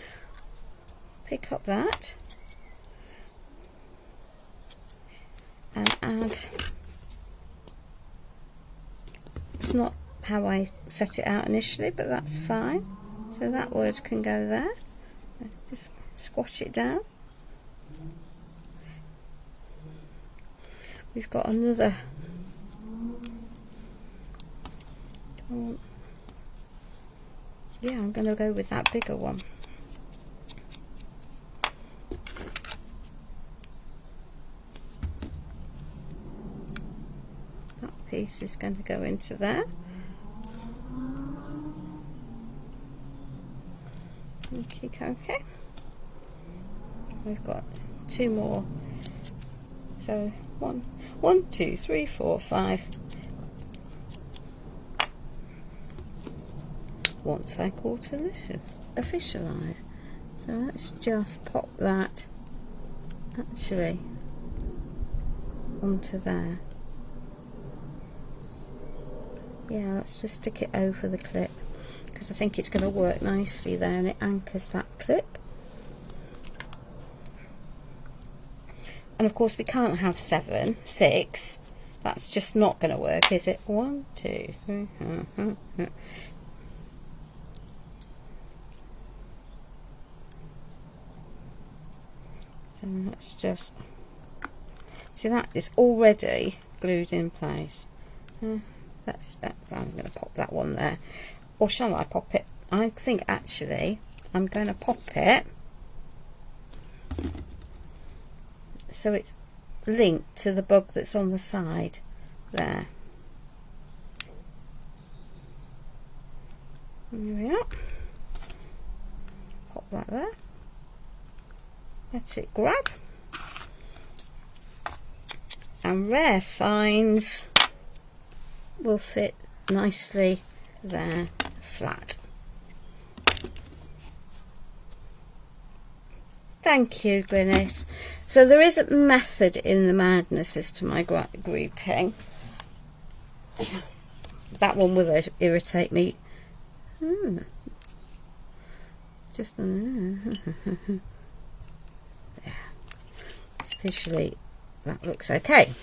pick up that and add. It's not how I set it out initially, but that's fine. So that word can go there. Just squash it down. We've got another. Yeah, I'm going to go with that bigger one. That piece is going to go into there. Okay. We've got two more. So one, two, three, four, five. Once I caught a fish alive. So let's just pop that actually onto there. Yeah, let's just stick it over the clip because I think it's going to work nicely there, and it anchors that clip. And of course we can't have 7, 6. That's just not going to work, is it? 1, 2, 3. And let's just see, that is already glued in place. That's that. I'm going to pop that one there, or shall I pop it? I think actually I'm going to pop it so it's linked to the bug that's on the side there. There we are. Pop that there. Let it grab. And rare finds will fit nicely there flat. Thank you, Glynis. So there is a method in the madness as to my grouping. That one will irritate me. Just visually that looks okay.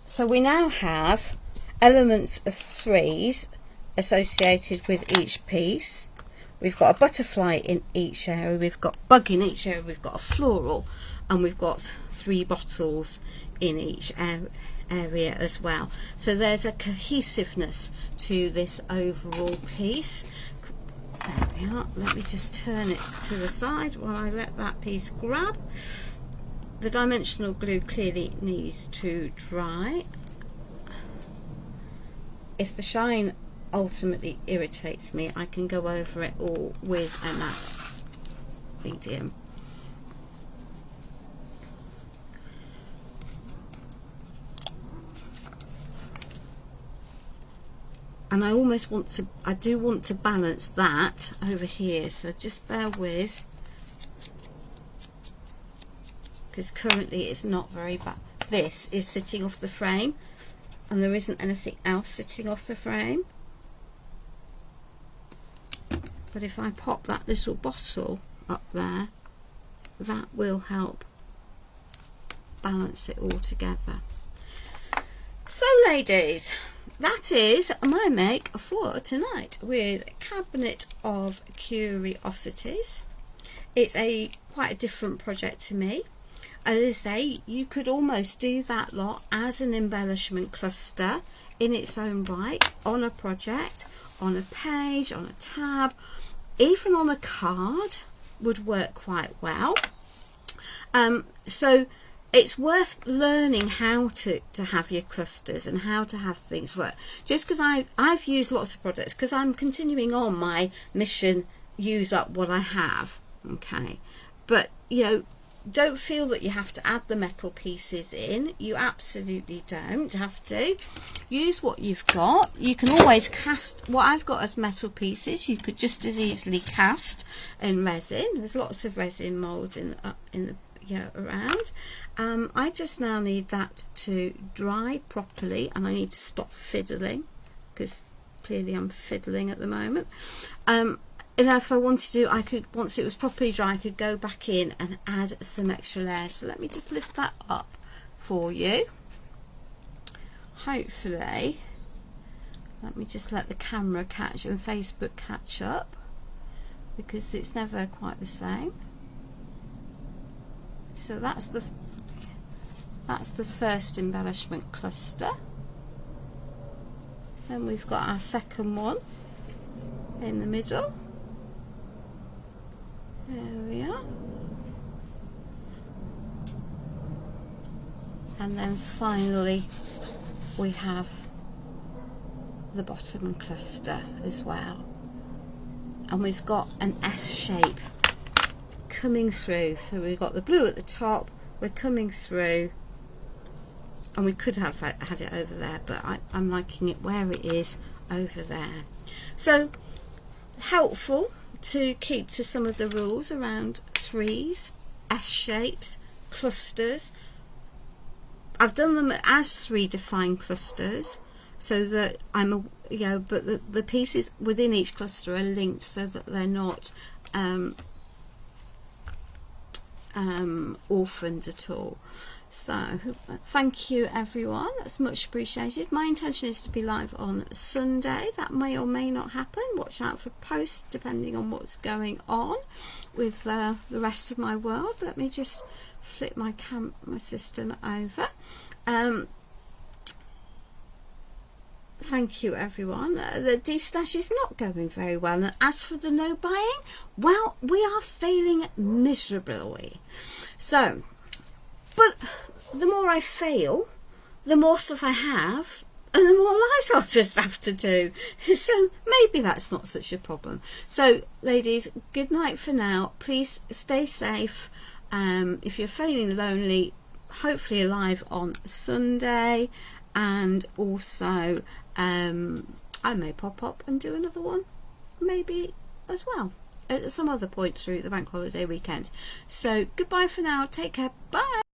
So we now have elements of 3s associated with each piece. We've got a butterfly in each area, we've got bug in each area, we've got a floral, and we've got 3 bottles in each area as well. So there's a cohesiveness to this overall piece. There we are. Let me just turn it to the side while I let that piece grab. The dimensional glue clearly needs to dry. If the shine ultimately irritates me, I can go over it all with a matte medium. and I do want to balance that over here, so just bear with, because currently it's not very bad. This is sitting off the frame and there isn't anything else sitting off the frame, but if I pop that little bottle up there, that will help balance it all together. So ladies, that is my make for tonight with Cabinet of Curiosities. It's quite a different project to me. As I say, you could almost do that lot as an embellishment cluster in its own right, on a project, on a page, on a tab, even on a card would work quite well. So it's worth learning how to have your clusters and how to have things work. Just because I've used lots of products, because I'm continuing on my mission, use up what I have, okay? But you know, don't feel that you have to add the metal pieces in. You absolutely don't have to. Use what you've got. You can always cast what I've got as metal pieces. You could just as easily cast in resin. There's lots of resin molds in the around. I just now need that to dry properly, and I need to stop fiddling, because clearly I'm fiddling at the moment. And if I wanted to, I could, once it was properly dry, I could go back in and add some extra layers. So let me just lift that up for you. Hopefully, let me just let the camera catch and Facebook catch up, because it's never quite the same. So that's the first embellishment cluster. Then we've got our second one in the middle. There we are. And then finally we have the bottom cluster as well. And we've got an S shape coming through. So we've got the blue at the top, we're coming through, and we could have had it over there, but I'm liking it where it is over there. So helpful to keep to some of the rules around threes, S shapes, clusters. I've done them as 3 defined clusters, so that but the pieces within each cluster are linked, so that they're not orphaned at all. So thank you everyone, that's much appreciated. My intention is to be live on Sunday. That may or may not happen. Watch out for posts depending on what's going on with the rest of my world. Let me just flip my system over. Thank you everyone. The de-stash is not going very well, and as for the no buying, well, we are failing miserably. So, but the more I fail, the more stuff I have, and the more lives I'll just have to do. So maybe that's not such a problem. So ladies, good night for now. Please stay safe. If you're feeling lonely, hopefully live on Sunday, and also I may pop up and do another one maybe as well at some other point through the bank holiday weekend. So goodbye for now, take care, bye.